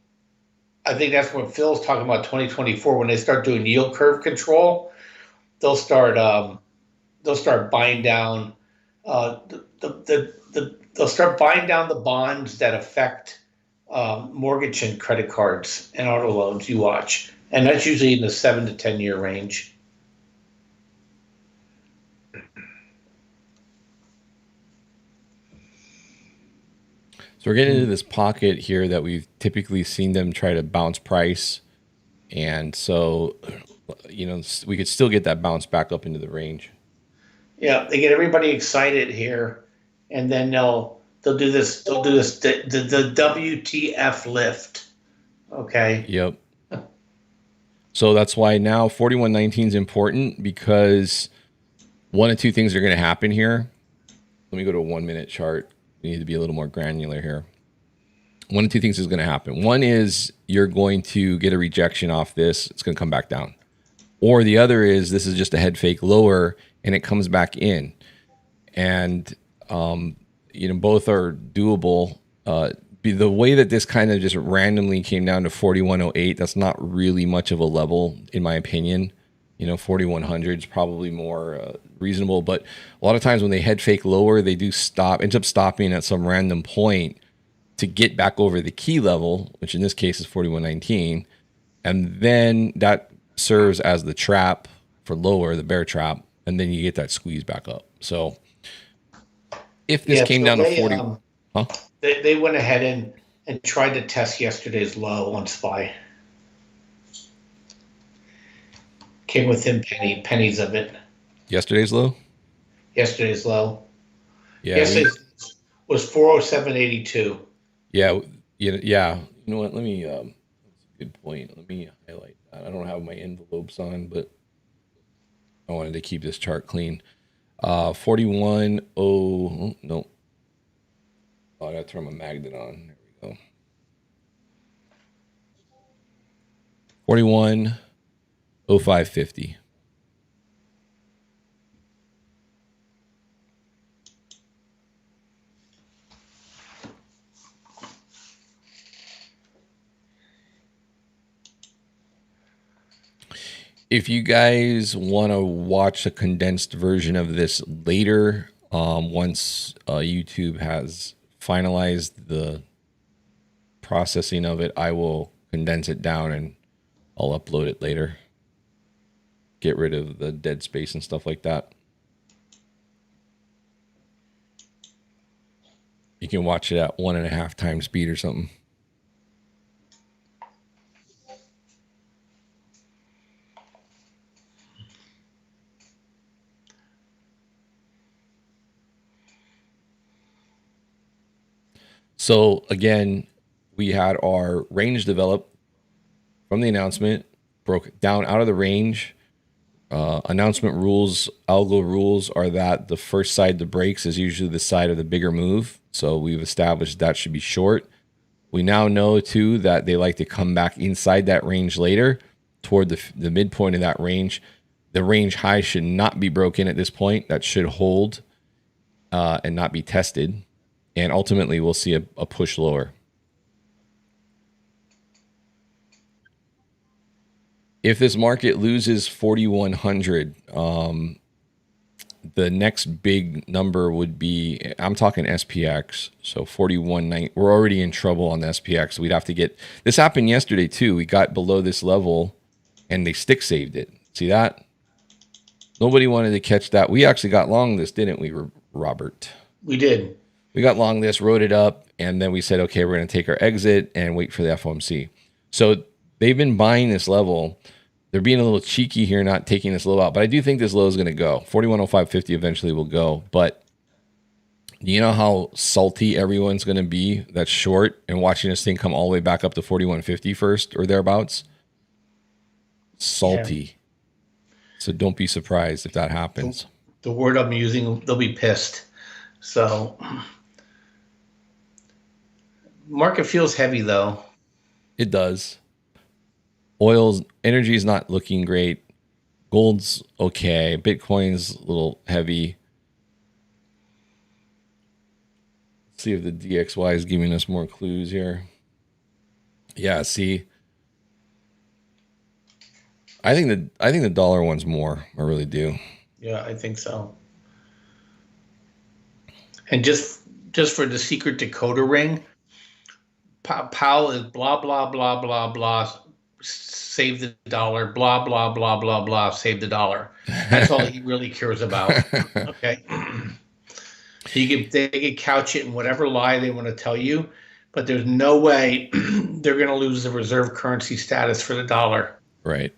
I think that's what Phil's talking about 2024. When they start doing yield curve control, they'll start buying down they'll start buying down the bonds that affect mortgage and credit cards and auto loans. You watch. And that's usually in the 7 to 10-year range. So we're getting into this pocket here that we've typically seen them try to bounce price. And so, we could still get that bounce back up into the range. Yeah, they get everybody excited here, and then they'll do this. They'll do this the WTF lift. Okay. Yep. So that's why now 41.19 is important, because one of two things are going to happen here. Let me go to a 1-minute chart. We need to be a little more granular here. One of two things is going to happen. One is you're going to get a rejection off this. It's going to come back down. Or the other is this is just a head fake lower and it comes back in. And, both are doable. The way that this kind of just randomly came down to 41.08, that's not really much of a level, in my opinion. 4,100 is probably more reasonable. But a lot of times when they head fake lower, they do ends up stopping at some random point to get back over the key level, which in this case is 41.19. And then that serves as the trap for lower, the bear trap. And then you get that squeeze back up. So if this came down to 40... They went ahead and tried to test yesterday's low on SPY. Came within pennies of it. Yesterday's low? Yesterday's low. Yeah. Yesterday was 407.82. Yeah. Yeah. You know what? Let me, that's a good point. Let me highlight that. I don't have my envelopes on, but I wanted to keep this chart clean. 41. Oh, no. Oh, I got to turn my magnet on. There we go. 41.0550. If you guys want to watch a condensed version of this later, once YouTube has finalized the processing of it, I will condense it down and I'll upload it later. Get rid of the dead space and stuff like that. You can watch it at 1.5 times speed or something. So again, we had our range develop from the announcement, broke down out of the range. Announcement rules, algo rules are that the first side that breaks is usually the side of the bigger move. So we've established that should be short. We now know too that they like to come back inside that range later toward the midpoint of that range. The range high should not be broken at this point. That should hold and not be tested. And ultimately, we'll see a push lower. If this market loses 4,100, the next big number would be, I'm talking SPX, so 41.9. We're already in trouble on the SPX. We'd have to get, this happened yesterday too. We got below this level and they stick saved it. See that? Nobody wanted to catch that. We actually got long this, didn't we, Robert? We did. We got long this, wrote it up, and then we said, okay, we're going to take our exit and wait for the FOMC. So they've been buying this level. They're being a little cheeky here, not taking this low out. But I do think this low is going to go. 41.0550 eventually will go. But do you know how salty everyone's going to be that's short and watching this thing come all the way back up to 41.50 first or thereabouts? Salty. Yeah. So don't be surprised if that happens. The word I'm using, they'll be pissed. So market feels heavy though. It does. Oil's energy is not looking great. Gold's okay. Bitcoin's a little heavy. Let's see if the DXY is giving us more clues here. Yeah, see. I think the dollar one's more. I really do. Yeah, I think so. And just for the secret decoder ring, Powell is blah blah blah blah blah. Save the dollar. Blah blah blah blah blah. Save the dollar. That's all he really cares about. Okay. They can couch it in whatever lie they want to tell you, but there's no way they're going to lose the reserve currency status for the dollar. Right.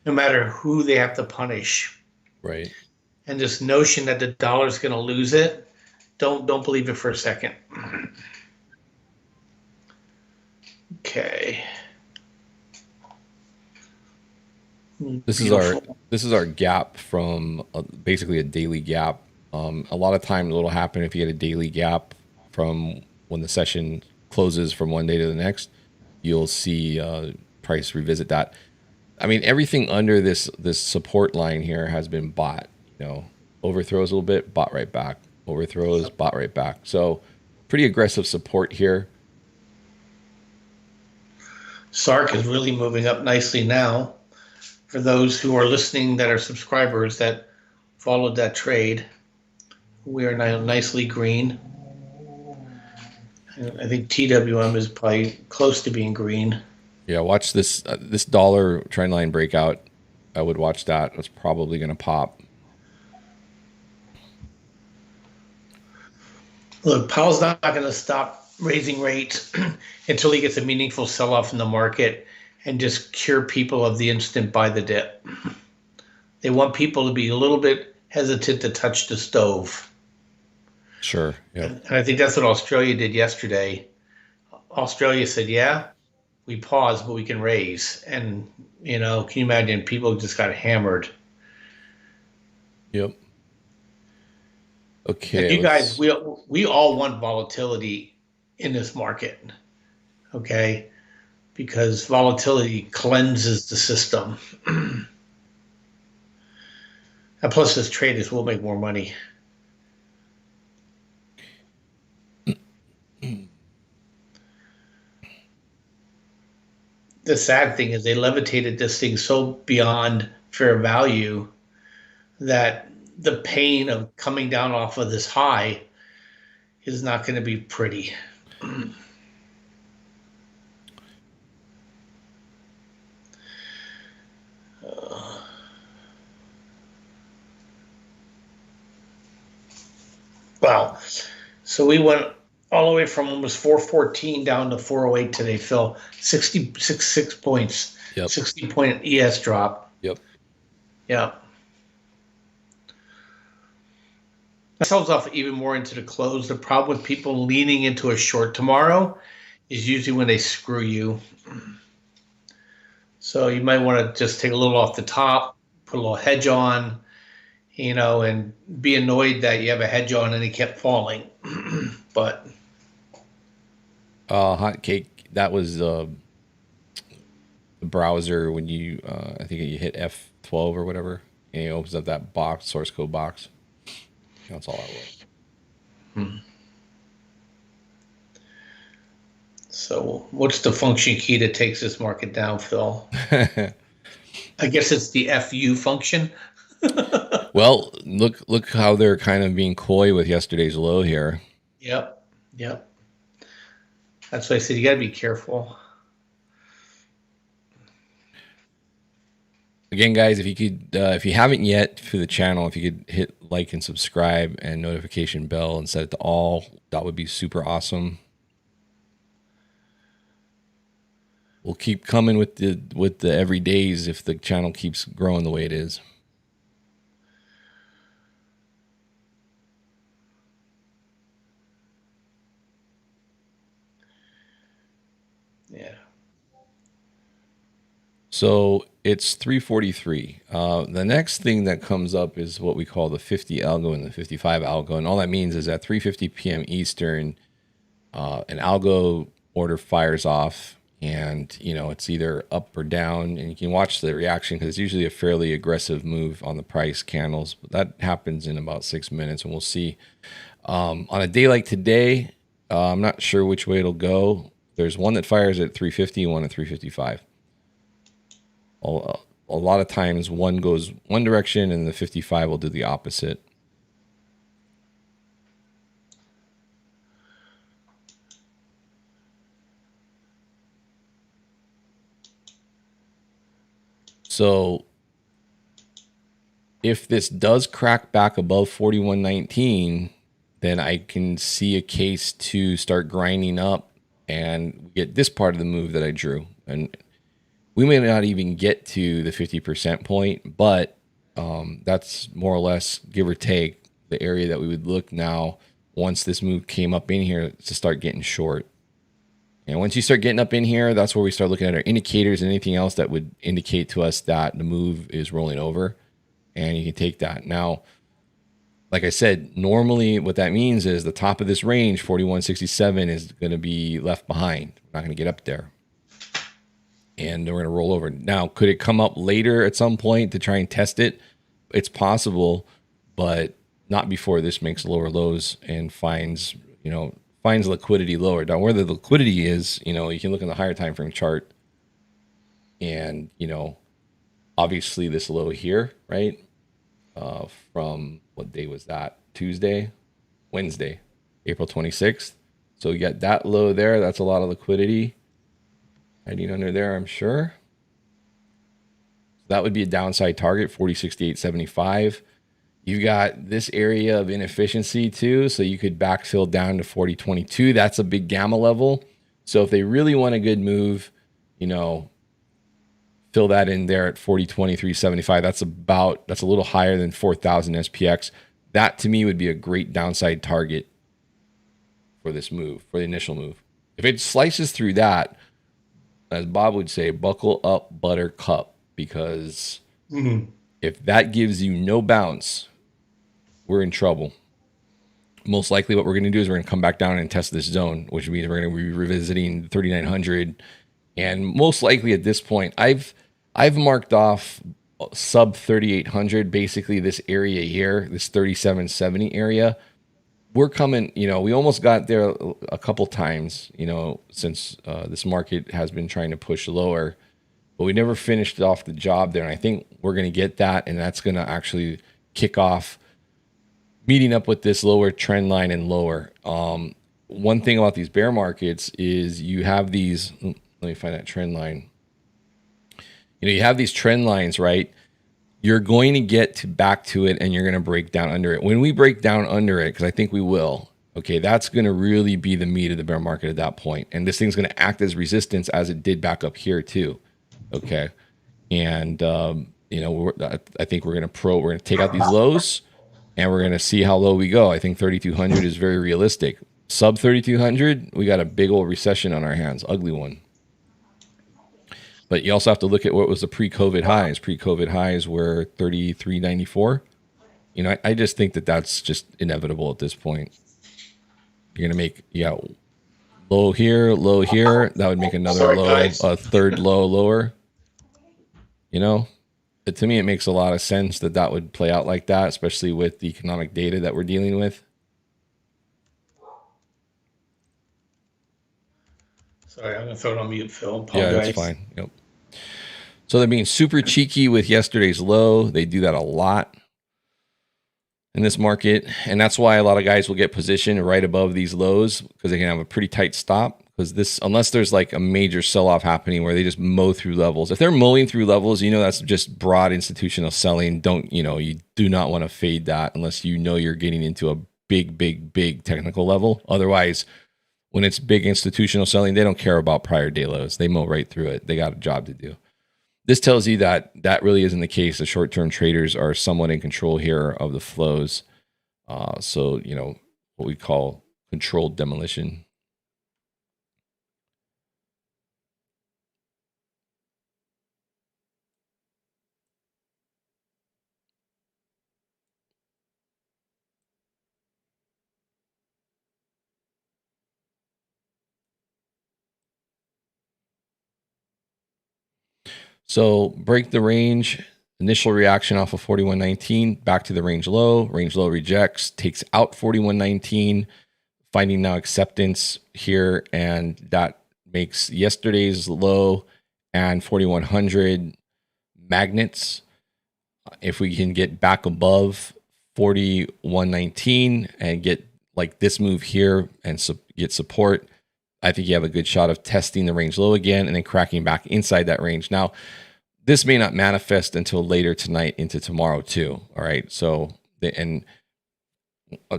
No matter who they have to punish. Right. And this notion that the dollar's going to lose it, don't believe it for a second. Okay. This is our gap from basically a daily gap. A lot of times what'll happen if you get a daily gap from when the session closes from one day to the next, you'll see price revisit that. I mean, everything under this support line here has been bought. You know, overthrows a little bit, bought right back. Overthrows, bought right back. So pretty aggressive support here. SARC is really moving up nicely now. For those who are listening that are subscribers that followed that trade, we are now nicely green. And I think TWM is probably close to being green. Yeah, watch this this dollar trend line breakout. I would watch that. It's probably going to pop. Look, Powell's not going to stop raising rates until he gets a meaningful sell-off in the market and just cure people of the instant buy the dip. They want people to be a little bit hesitant to touch the stove. Sure. Yeah. And I think that's what Australia did yesterday. Australia said, yeah, we paused, but we can raise. And, you know, can you imagine people just got hammered? Yep. Okay. And you guys, we all want volatility in this market. Okay. Because volatility cleanses the system. And plus, as traders, we'll make more money. The sad thing is they levitated this thing so beyond fair value that the pain of coming down off of this high is not going to be pretty. Wow. So we went all the way from almost 414 down to 408 today, Phil. 66 points. Yep. 60-point ES drop. Yep. Yeah. That sells off even more into the close. The problem with people leaning into a short tomorrow is usually when they screw you. So you might want to just take a little off the top, put a little hedge on, you know, and be annoyed that you have a hedge on and it kept falling. But hot cake, that was the browser when you I think you hit F12 or whatever, and it opens up that box, source code box. That's all that was. So what's the function key that takes this market down, Phil? I guess it's the FU function. Well, look how they're kind of being coy with yesterday's low here. Yep. That's why I said you got to be careful. Again, guys, if you could, if you haven't yet for the channel, if you could hit like and subscribe and notification bell and set it to all, that would be super awesome. We'll keep coming with the everydays if the channel keeps growing the way it is. Yeah. So it's 343. The next thing that comes up is what we call the 50 algo and the 55 algo. And all that means is at 3:50 p.m. Eastern, an algo order fires off, and it's either up or down, and you can watch the reaction because it's usually a fairly aggressive move on the price candles. But that happens in about 6 minutes, and we'll see. On a day like today, I'm not sure which way it'll go. There's one that fires at 350, one at 355. A lot of times one goes one direction and the 55 will do the opposite. So if this does crack back above 41.19, then I can see a case to start grinding up and get this part of the move that I drew. And we may not even get to the 50% point, but that's more or less, give or take, the area that we would look now once this move came up in here to start getting short. And once you start getting up in here, that's where we start looking at our indicators and anything else that would indicate to us that the move is rolling over. And you can take that. Now, like I said, normally what that means is the top of this range, 41.67, is going to be left behind. We're not going to get up there. And we're going to roll over. Now, could it come up later at some point to try and test it? It's possible, but not before this makes lower lows and finds liquidity lower. Now, where the liquidity is, you can look in the higher time frame chart, and obviously this low here, right? From what day was that? Wednesday, April 26th. So you got that low there. That's a lot of liquidity hiding under there, I'm sure. So that would be a downside target, 40.6875. You've got this area of inefficiency too, so you could backfill down to 40.22. That's a big gamma level. So if they really want a good move, fill that in there at 40.2375. That's a little higher than 4,000 SPX. That to me would be a great downside target for this move, for the initial move. If it slices through that, as Bob would say, buckle up, buttercup, because if that gives you no bounce, we're in trouble. Most likely what we're going to do is we're going to come back down and test this zone, which means we're going to be revisiting 3,900. And most likely at this point, I've marked off sub 3,800, basically this area here, this 3,770 area. We're coming, we almost got there a couple times, since this market has been trying to push lower, but we never finished off the job there. And I think we're going to get that, and that's going to actually kick off meeting up with this lower trend line and lower. One thing about these bear markets is you have these, let me find that trend line. You have these trend lines, right? You're going to get back to it, and you're going to break down under it. When we break down under it, because I think we will, okay, that's going to really be the meat of the bear market at that point. And this thing's going to act as resistance as it did back up here too, okay? And, I think we're going to take out these lows, and we're going to see how low we go. I think 3,200 is very realistic. Sub 3,200, we got a big old recession on our hands, ugly one. But you also have to look at what was the pre-COVID highs. Pre-COVID highs were 33.94. I just think that that's just inevitable at this point. You're going to make, low here, low here. That would make another low, a third low lower. To me, it makes a lot of sense that would play out like that, especially with the economic data that we're dealing with. Sorry, I'm gonna throw it on mute, Phil. Yeah, Apologize. that's fine. Yep. So they're being super cheeky with yesterday's low. They do that a lot in this market. And that's why a lot of guys will get positioned right above these lows because they can have a pretty tight stop. Because this, unless there's like a major sell-off happening where they just mow through levels. If they're mowing through levels, that's just broad institutional selling. You do not want to fade that unless you're getting into a big technical level. Otherwise, when it's big institutional selling, they don't care about prior day lows. They mow right through it. They got a job to do. This tells you that really isn't the case. The short-term traders are somewhat in control here of the flows. So, what we call controlled demolition. So break the range, initial reaction off of 41.19, back to the range low rejects, takes out 41.19, finding now acceptance here, and that makes yesterday's low and 4100 magnets. If we can get back above 41.19 and get like this move here and get support, I think you have a good shot of testing the range low again and then cracking back inside that range. Now, this may not manifest until later tonight into tomorrow too. All right. So,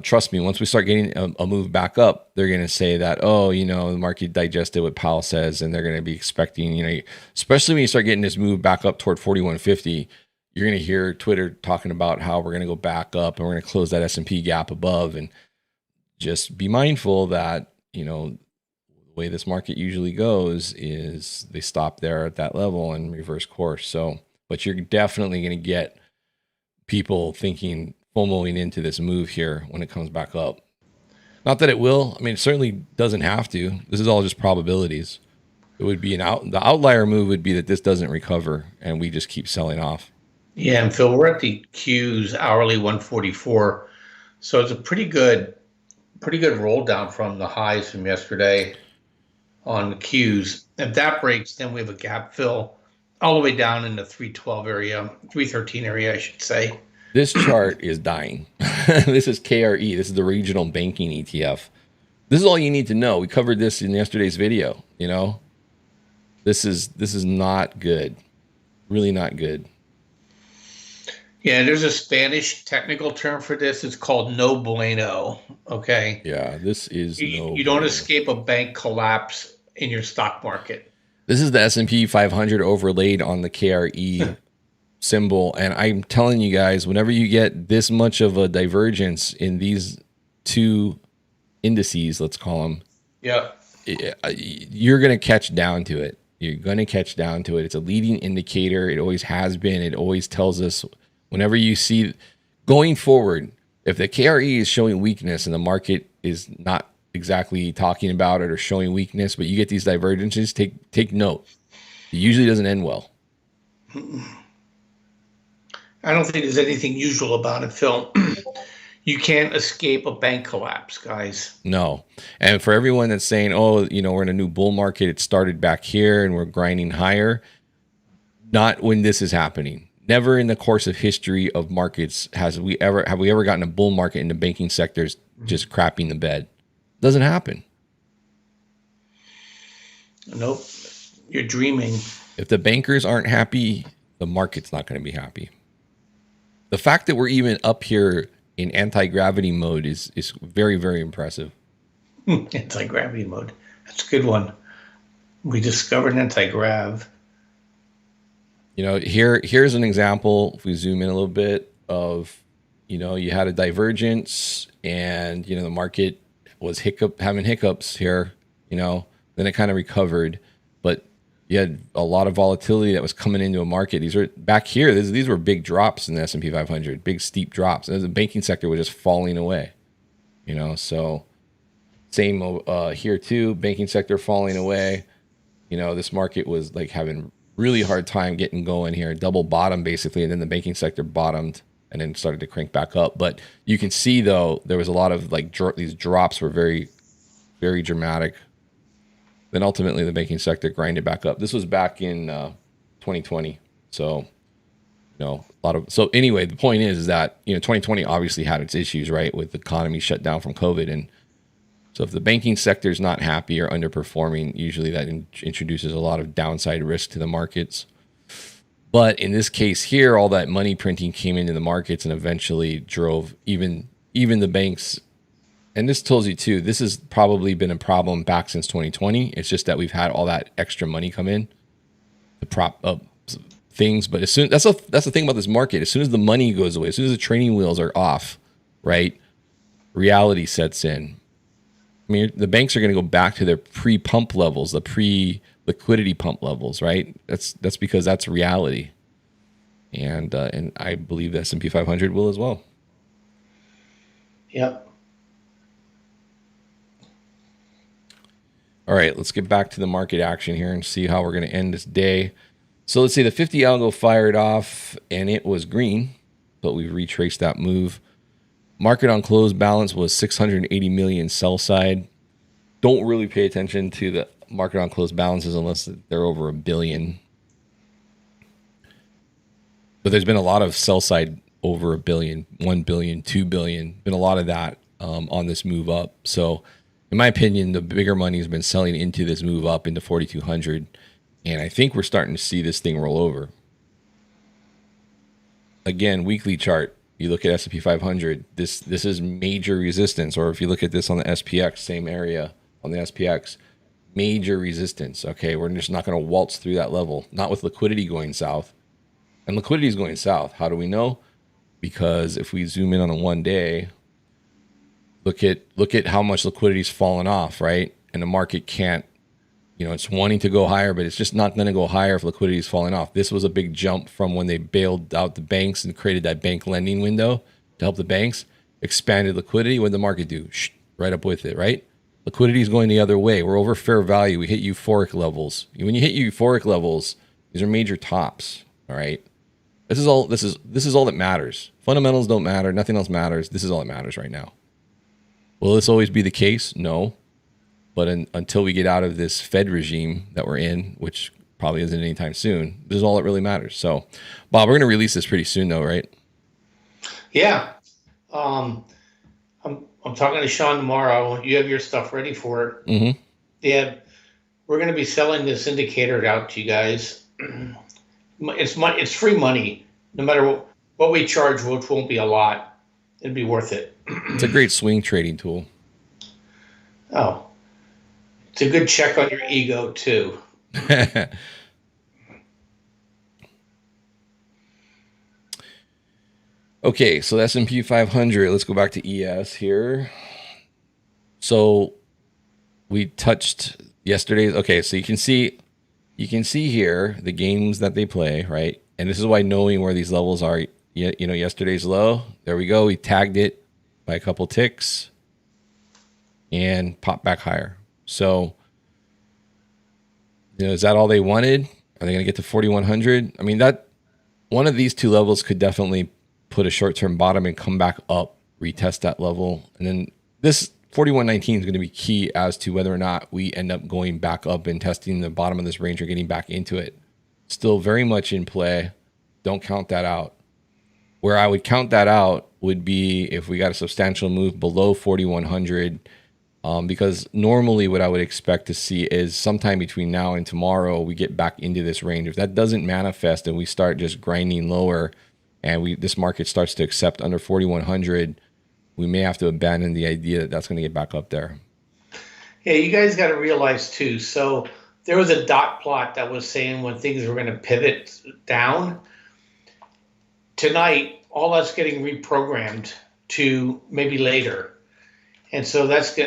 trust me, once we start getting a move back up, they're going to say that, the market digested what Powell says, and they're going to be expecting, especially when you start getting this move back up toward 4150, you're going to hear Twitter talking about how we're going to go back up and we're going to close that S&P gap above. And just be mindful that, the way this market usually goes is they stop there at that level and reverse course. So, but you're definitely going to get people thinking FOMOing into this move here when it comes back up. Not that it will. I mean, it certainly doesn't have to. This is all just probabilities. It would be the outlier move would be that this doesn't recover and we just keep selling off. Yeah, and Phil, we're at the Qs hourly 144, so it's a pretty good roll down from the highs from yesterday on the Qs. If that breaks, then we have a gap fill all the way down in the 312 area, 313 area, I should say. This chart is dying. This is KRE. This is the regional banking ETF. This is all you need to know. We covered this in yesterday's video. This is not good. Really not good. Yeah, there's a Spanish technical term for this. It's called no bueno. Okay. Yeah, this is you don't escape a bank collapse in your stock market. This is the S&P 500 overlaid on the KRE symbol, and I'm telling you guys, whenever you get this much of a divergence in these two indices, let's call them, yeah, you're going to catch down to it. You're going to catch down to it. It's a leading indicator. It always has been. It always tells us whenever you see going forward, if the KRE is showing weakness and the market is not exactly talking about it or showing weakness, but you get these divergences, take note. It usually doesn't end well. I don't think there's anything usual about it, Phil. You can't escape a bank collapse, guys. No. And for everyone that's saying, we're in a new bull market, it started back here and we're grinding higher, not when this is happening. Never in the course of history of markets have we ever gotten a bull market in the banking sectors just crapping the bed. Doesn't happen. Nope. You're dreaming. If the bankers aren't happy, the market's not going to be happy. The fact that we're even up here in anti-gravity mode is very, very impressive. Anti-gravity mode. That's a good one. We discovered anti-grav. Here's an example, if we zoom in a little bit, of, you had a divergence and, the market was having hiccups here, then it kind of recovered. But you had a lot of volatility that was coming into a market. These were back here. These were big drops in the S&P 500, big steep drops. And the banking sector was just falling away, So same here too. Banking sector falling away. This market was like having really hard time getting going here. Double bottom basically, and then the banking sector bottomed and then started to crank back up. But you can see though there was a lot of these drops were very, very dramatic. Then ultimately the banking sector grinded back up. This was back in 2020. So, so anyway, the point is that, 2020 obviously had its issues, right? With the economy shut down from COVID. And so if the banking sector is not happy or underperforming, usually that introduces a lot of downside risk to the markets. But in this case here, all that money printing came into the markets and eventually drove even the banks. And this tells you too, this has probably been a problem back since 2020. It's just that we've had all that extra money come in to prop up things. But as soon that's the thing about this market. As soon as the money goes away, as soon as the training wheels are off, right, reality sets in. I mean, the banks are going to go back to their pre-pump levels, the pre-liquidity pump levels, right? That's because that's reality, and I believe the S&P 500 will as well. Yep. All right, let's get back to the market action here and see how we're going to end this day. So let's see, the 50 algo fired off, and it was green, but we've retraced that move. Market on close balance was 680 million sell side. Don't really pay attention to the market on close balances unless they're over $1 billion. But there's been a lot of sell side over $1 billion, $1 billion, $2 billion. Been a lot of that on this move up. So in my opinion, the bigger money has been selling into this move up into 4,200. And I think we're starting to see this thing roll over. Again, weekly chart. You look at S&P 500, this is major resistance. Or if you look at this on the SPX, same area on the SPX, major resistance. Okay, we're just not going to waltz through that level. Not with liquidity going south. And liquidity is going south. How do we know? Because if we zoom in on a 1 day, look at how much liquidity's fallen off, right? And the market can't, it's wanting to go higher, but it's just not going to go higher if liquidity is falling off. This was a big jump from when they bailed out the banks and created that bank lending window to help the banks. Expanded liquidity. What did the market do? Right up with it, right? Liquidity is going the other way. We're over fair value. We hit euphoric levels. When you hit euphoric levels, these are major tops. All right. This is all that matters. Fundamentals don't matter. Nothing else matters. This is all that matters right now. Will this always be the case? No. But until we get out of this Fed regime that we're in, which probably isn't anytime soon, this is all that really matters. So, Bob, we're going to release this pretty soon, though, right? Yeah. I'm talking to Sean tomorrow. You have your stuff ready for it. Mm-hmm. Yeah. We're going to be selling this indicator out to you guys. It's free money. No matter what we charge, which won't be a lot, it'd be worth it. It's a great swing trading tool. Oh. It's a good check on your ego, too. Okay, so the S&P 500. Let's go back to ES here. So we touched yesterday's. Okay, so you can see here the games that they play, right? And this is why knowing where these levels are, yesterday's low. There we go. We tagged it by a couple ticks and popped back higher. So, is that all they wanted? Are they going to get to 4,100? I mean, that one of these two levels could definitely put a short-term bottom and come back up, retest that level. And then this 4119 is going to be key as to whether or not we end up going back up and testing the bottom of this range or getting back into it. Still very much in play. Don't count that out. Where I would count that out would be if we got a substantial move below 4,100. Because normally what I would expect to see is sometime between now and tomorrow, we get back into this range. If that doesn't manifest and we start just grinding lower and this market starts to accept under 4,100, we may have to abandon the idea that that's going to get back up there. Yeah, you guys got to realize too. So there was a dot plot that was saying when things were going to pivot down. Tonight, all that's getting reprogrammed to maybe later. And so that's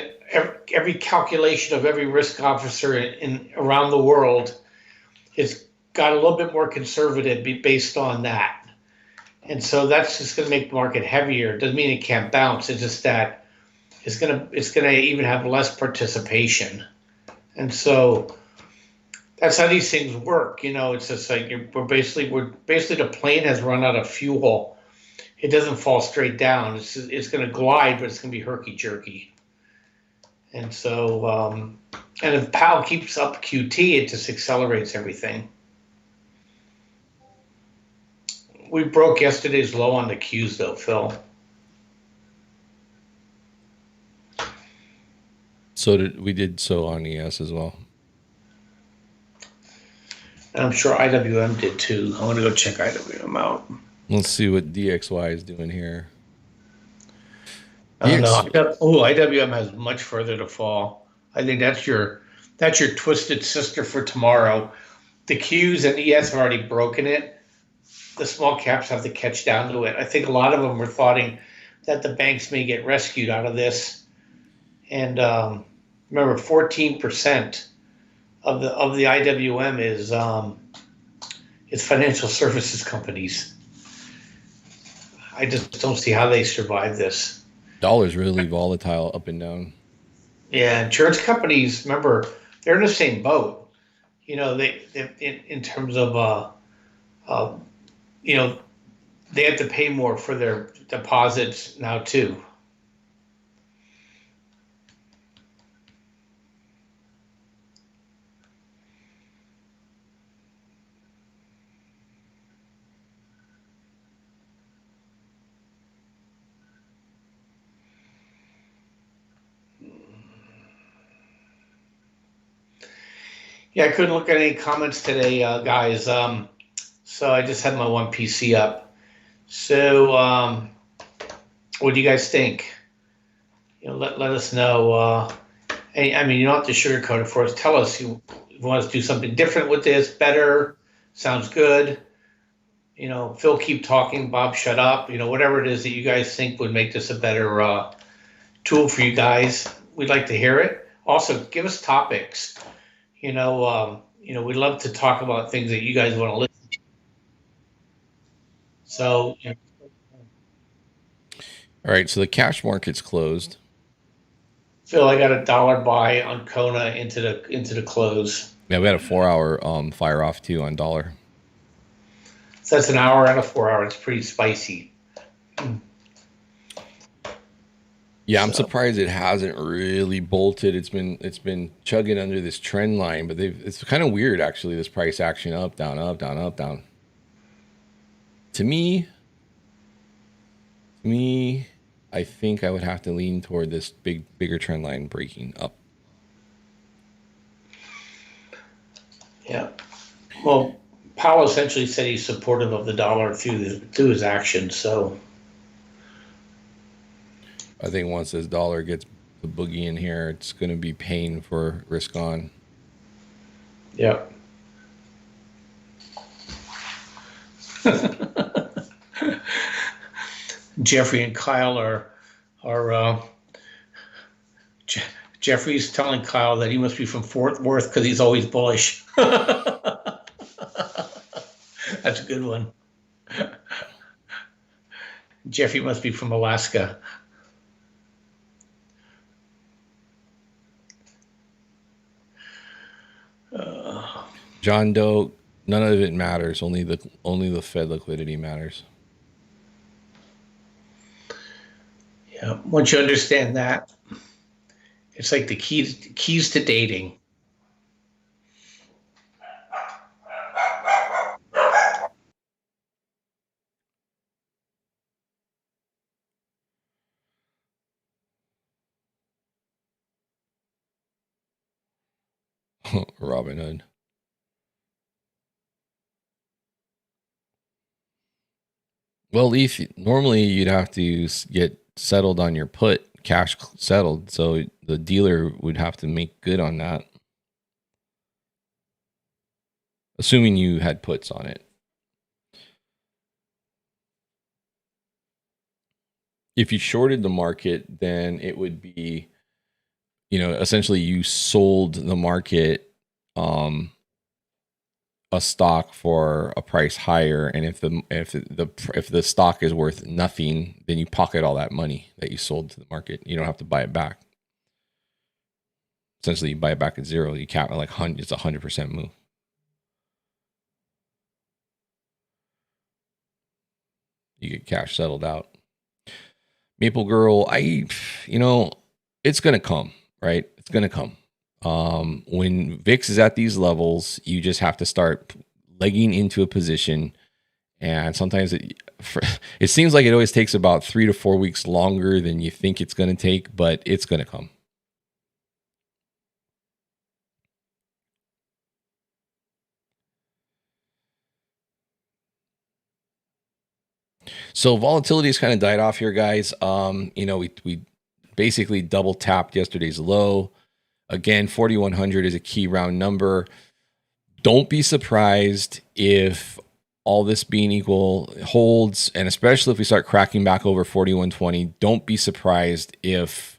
every calculation of every risk officer around the world has got a little bit more conservative based on that. And so that's just going to make the market heavier. It doesn't mean it can't bounce. It's just that it's going to even have less participation. And so that's how these things work. It's just like we're basically the plane has run out of fuel. It doesn't fall straight down. It's going to glide, but it's going to be herky jerky. And so And if Powell keeps up QT, it just accelerates everything. We broke yesterday's low on the Qs though, Phil. So we did so on ES as well. And I'm sure IWM did too. I want to go check IWM out. Let's see what DXY is doing here. I don't know. Oh, IWM has much further to fall. I think that's your twisted sister for tomorrow. The Qs and ES have already broken it. The small caps have to catch down to it. I think a lot of them were thoughting that the banks may get rescued out of this. And remember, 14% of the IWM is financial services companies. I just don't see how they survive this. Dollar's really volatile up and down. Yeah, insurance companies, remember, they're in the same boat. You know, they in terms of you know, they have to pay more for their deposits now too. Yeah, I couldn't look at any comments today, guys. So I just had my one PC up. So what do you guys think? You know, let us know. I mean, you don't have to sugarcoat it for us. Tell us you want us to do something different with this, better, sounds good. You know, Phil, keep talking. Bob, shut up. You know, whatever it is that you guys think would make this a better tool for you guys. We'd like to hear it. Also, give us topics. You know, we'd love to talk about things that you guys want to listen to. So, you know. All right, so the cash market's closed. Phil, I got $1 buy on Kona into the close. Yeah, we had a 4-hour fire off too on dollar. So that's an hour and a 4-hour. It's pretty spicy. Yeah, I'm surprised it hasn't really bolted. It's been chugging under this trend line, but it's kind of weird actually. This price action up, down, up, down, up, down. To me, I think I would have to lean toward this bigger trend line breaking up. Yeah. Well, Powell essentially said he's supportive of the dollar through his actions. So I think once this dollar gets the boogie in here, it's going to be paying for risk on. Yeah. Jeffrey and Kyle are Jeffrey's telling Kyle that he must be from Fort Worth because he's always bullish. That's a good one. Jeffrey must be from Alaska. John Doe, none of it matters. Only the Fed liquidity matters. Yeah, once you understand that, it's like the keys to dating. Robin Hood. Well, Leaf, normally you'd have to get settled on your put, cash settled, so the dealer would have to make good on that. Assuming you had puts on it. If you shorted the market, then it would be, essentially you sold the market a stock for a price higher, and if the stock is worth nothing, then you pocket all that money that you sold to the market. You don't have to buy it back. Essentially, you buy it back at zero. You count like 100. It's 100% move. You get cash settled out. Maple Girl, it's gonna come, right? It's gonna come. When VIX is at these levels, you just have to start legging into a position. And sometimes it seems like it always takes about 3 to 4 weeks longer than you think it's going to take, but it's going to come. So volatility has kind of died off here, guys. We basically double tapped yesterday's low. Again, 4,100 is a key round number. Don't be surprised if all this being equal holds, and especially if we start cracking back over 4,120. Don't be surprised if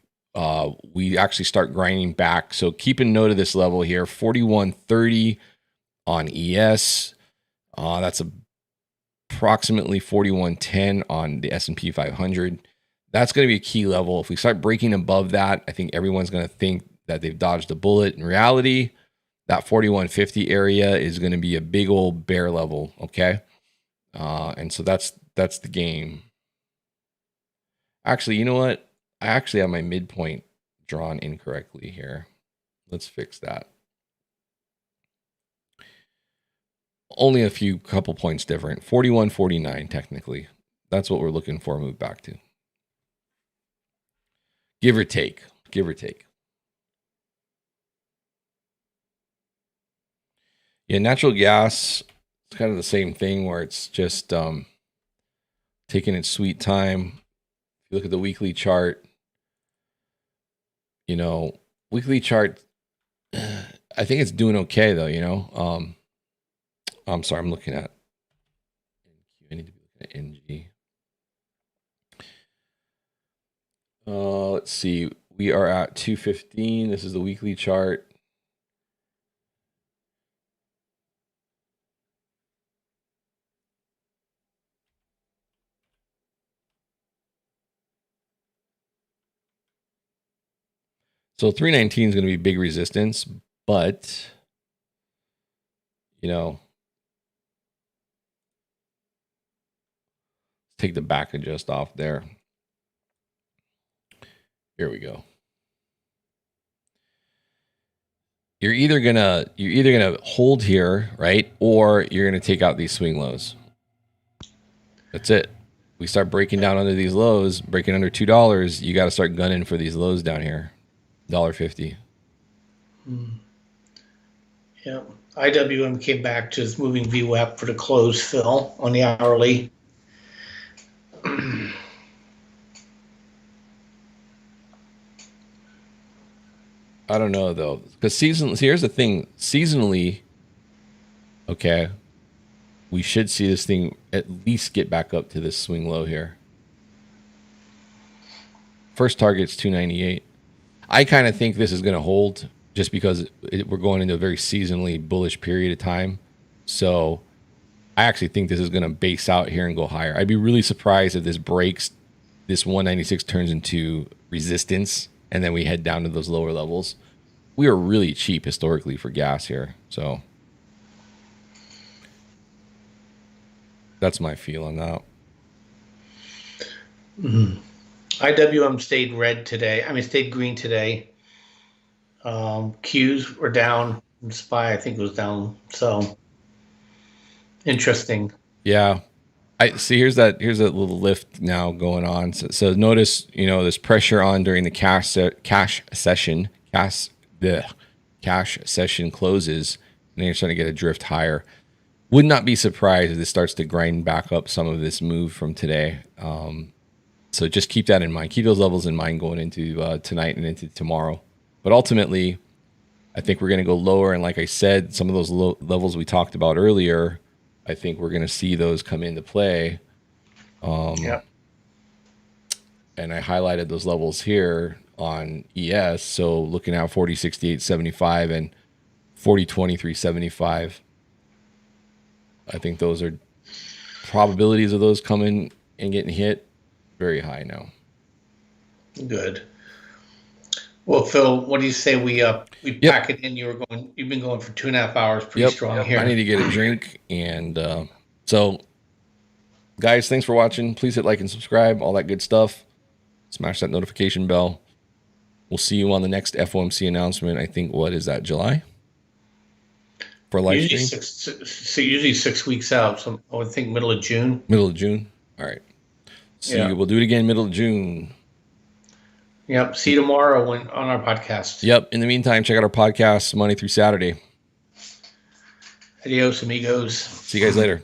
we actually start grinding back. So keep a note of this level here, 4,130 on ES. That's approximately 4,110 on the S&P 500. That's going to be a key level. If we start breaking above that, I think everyone's going to think that they've dodged a bullet. In reality, that 4,150 area is going to be a big old bear level, okay? And so that's the game. Actually, you know what? I actually have my midpoint drawn incorrectly here. Let's fix that. Only a couple points different. 41.49 technically. That's what we're looking for move back to. Give or take. Give or take. Yeah, natural gas, it's kind of the same thing where it's just taking its sweet time. If you look at the weekly chart, weekly chart, I think it's doing okay though, I'm sorry, I'm looking at, I need to be looking at NG. Let's see, we are at 215. This is the weekly chart. So 319 is going to be big resistance, but take the back adjust off there. Here we go. You're either gonna hold here, right? Or you're gonna take out these swing lows. That's it. We start breaking down under these lows, breaking under $2, you got to start gunning for these lows down here. $1.50. Yeah. IWM came back to its moving VWAP for the close fill on the hourly. I don't know though, because here's the thing, seasonally, okay, we should see this thing at least get back up to this swing low here. First target's 298. I kind of think this is going to hold just because we're going into a very seasonally bullish period of time. So I actually think this is going to base out here and go higher. I'd be really surprised if this breaks, this 196 turns into resistance, and then we head down to those lower levels. We are really cheap historically for gas here. So that's my feel on that. Mm-hmm. IWM stayed red today. Stayed green today. Qs were down. SPY, I think, was down. So interesting. Yeah. I see. Here's that little lift now going on. So notice, there's pressure on during the cash session closes, and then you're starting to get a drift higher. Would not be surprised if this starts to grind back up some of this move from today. So just keep that in mind. Keep those levels in mind going into tonight and into tomorrow. But ultimately, I think we're going to go lower. And like I said, some of those low levels we talked about earlier, I think we're going to see those come into play. Yeah. And I highlighted those levels here on ES. So looking at 40.6875 and 40.2375. I think those are probabilities of those coming and getting hit very high now. Good. Well, Phil, what do you say we pack it in? You've been going for 2.5 hours, pretty strong here. I need to get a drink, and so guys, thanks for watching. Please hit like and subscribe, all that good stuff. Smash that notification bell. We'll see you on the next FOMC announcement. I think, what is that, July? For a live stream? Usually 6 weeks out. So I would think middle of June. Middle of June? All right. See you. We'll do it again middle of June. Yep. See you tomorrow on our podcast. Yep. In the meantime, check out our podcast Monday through Saturday. Adios, amigos. See you guys later.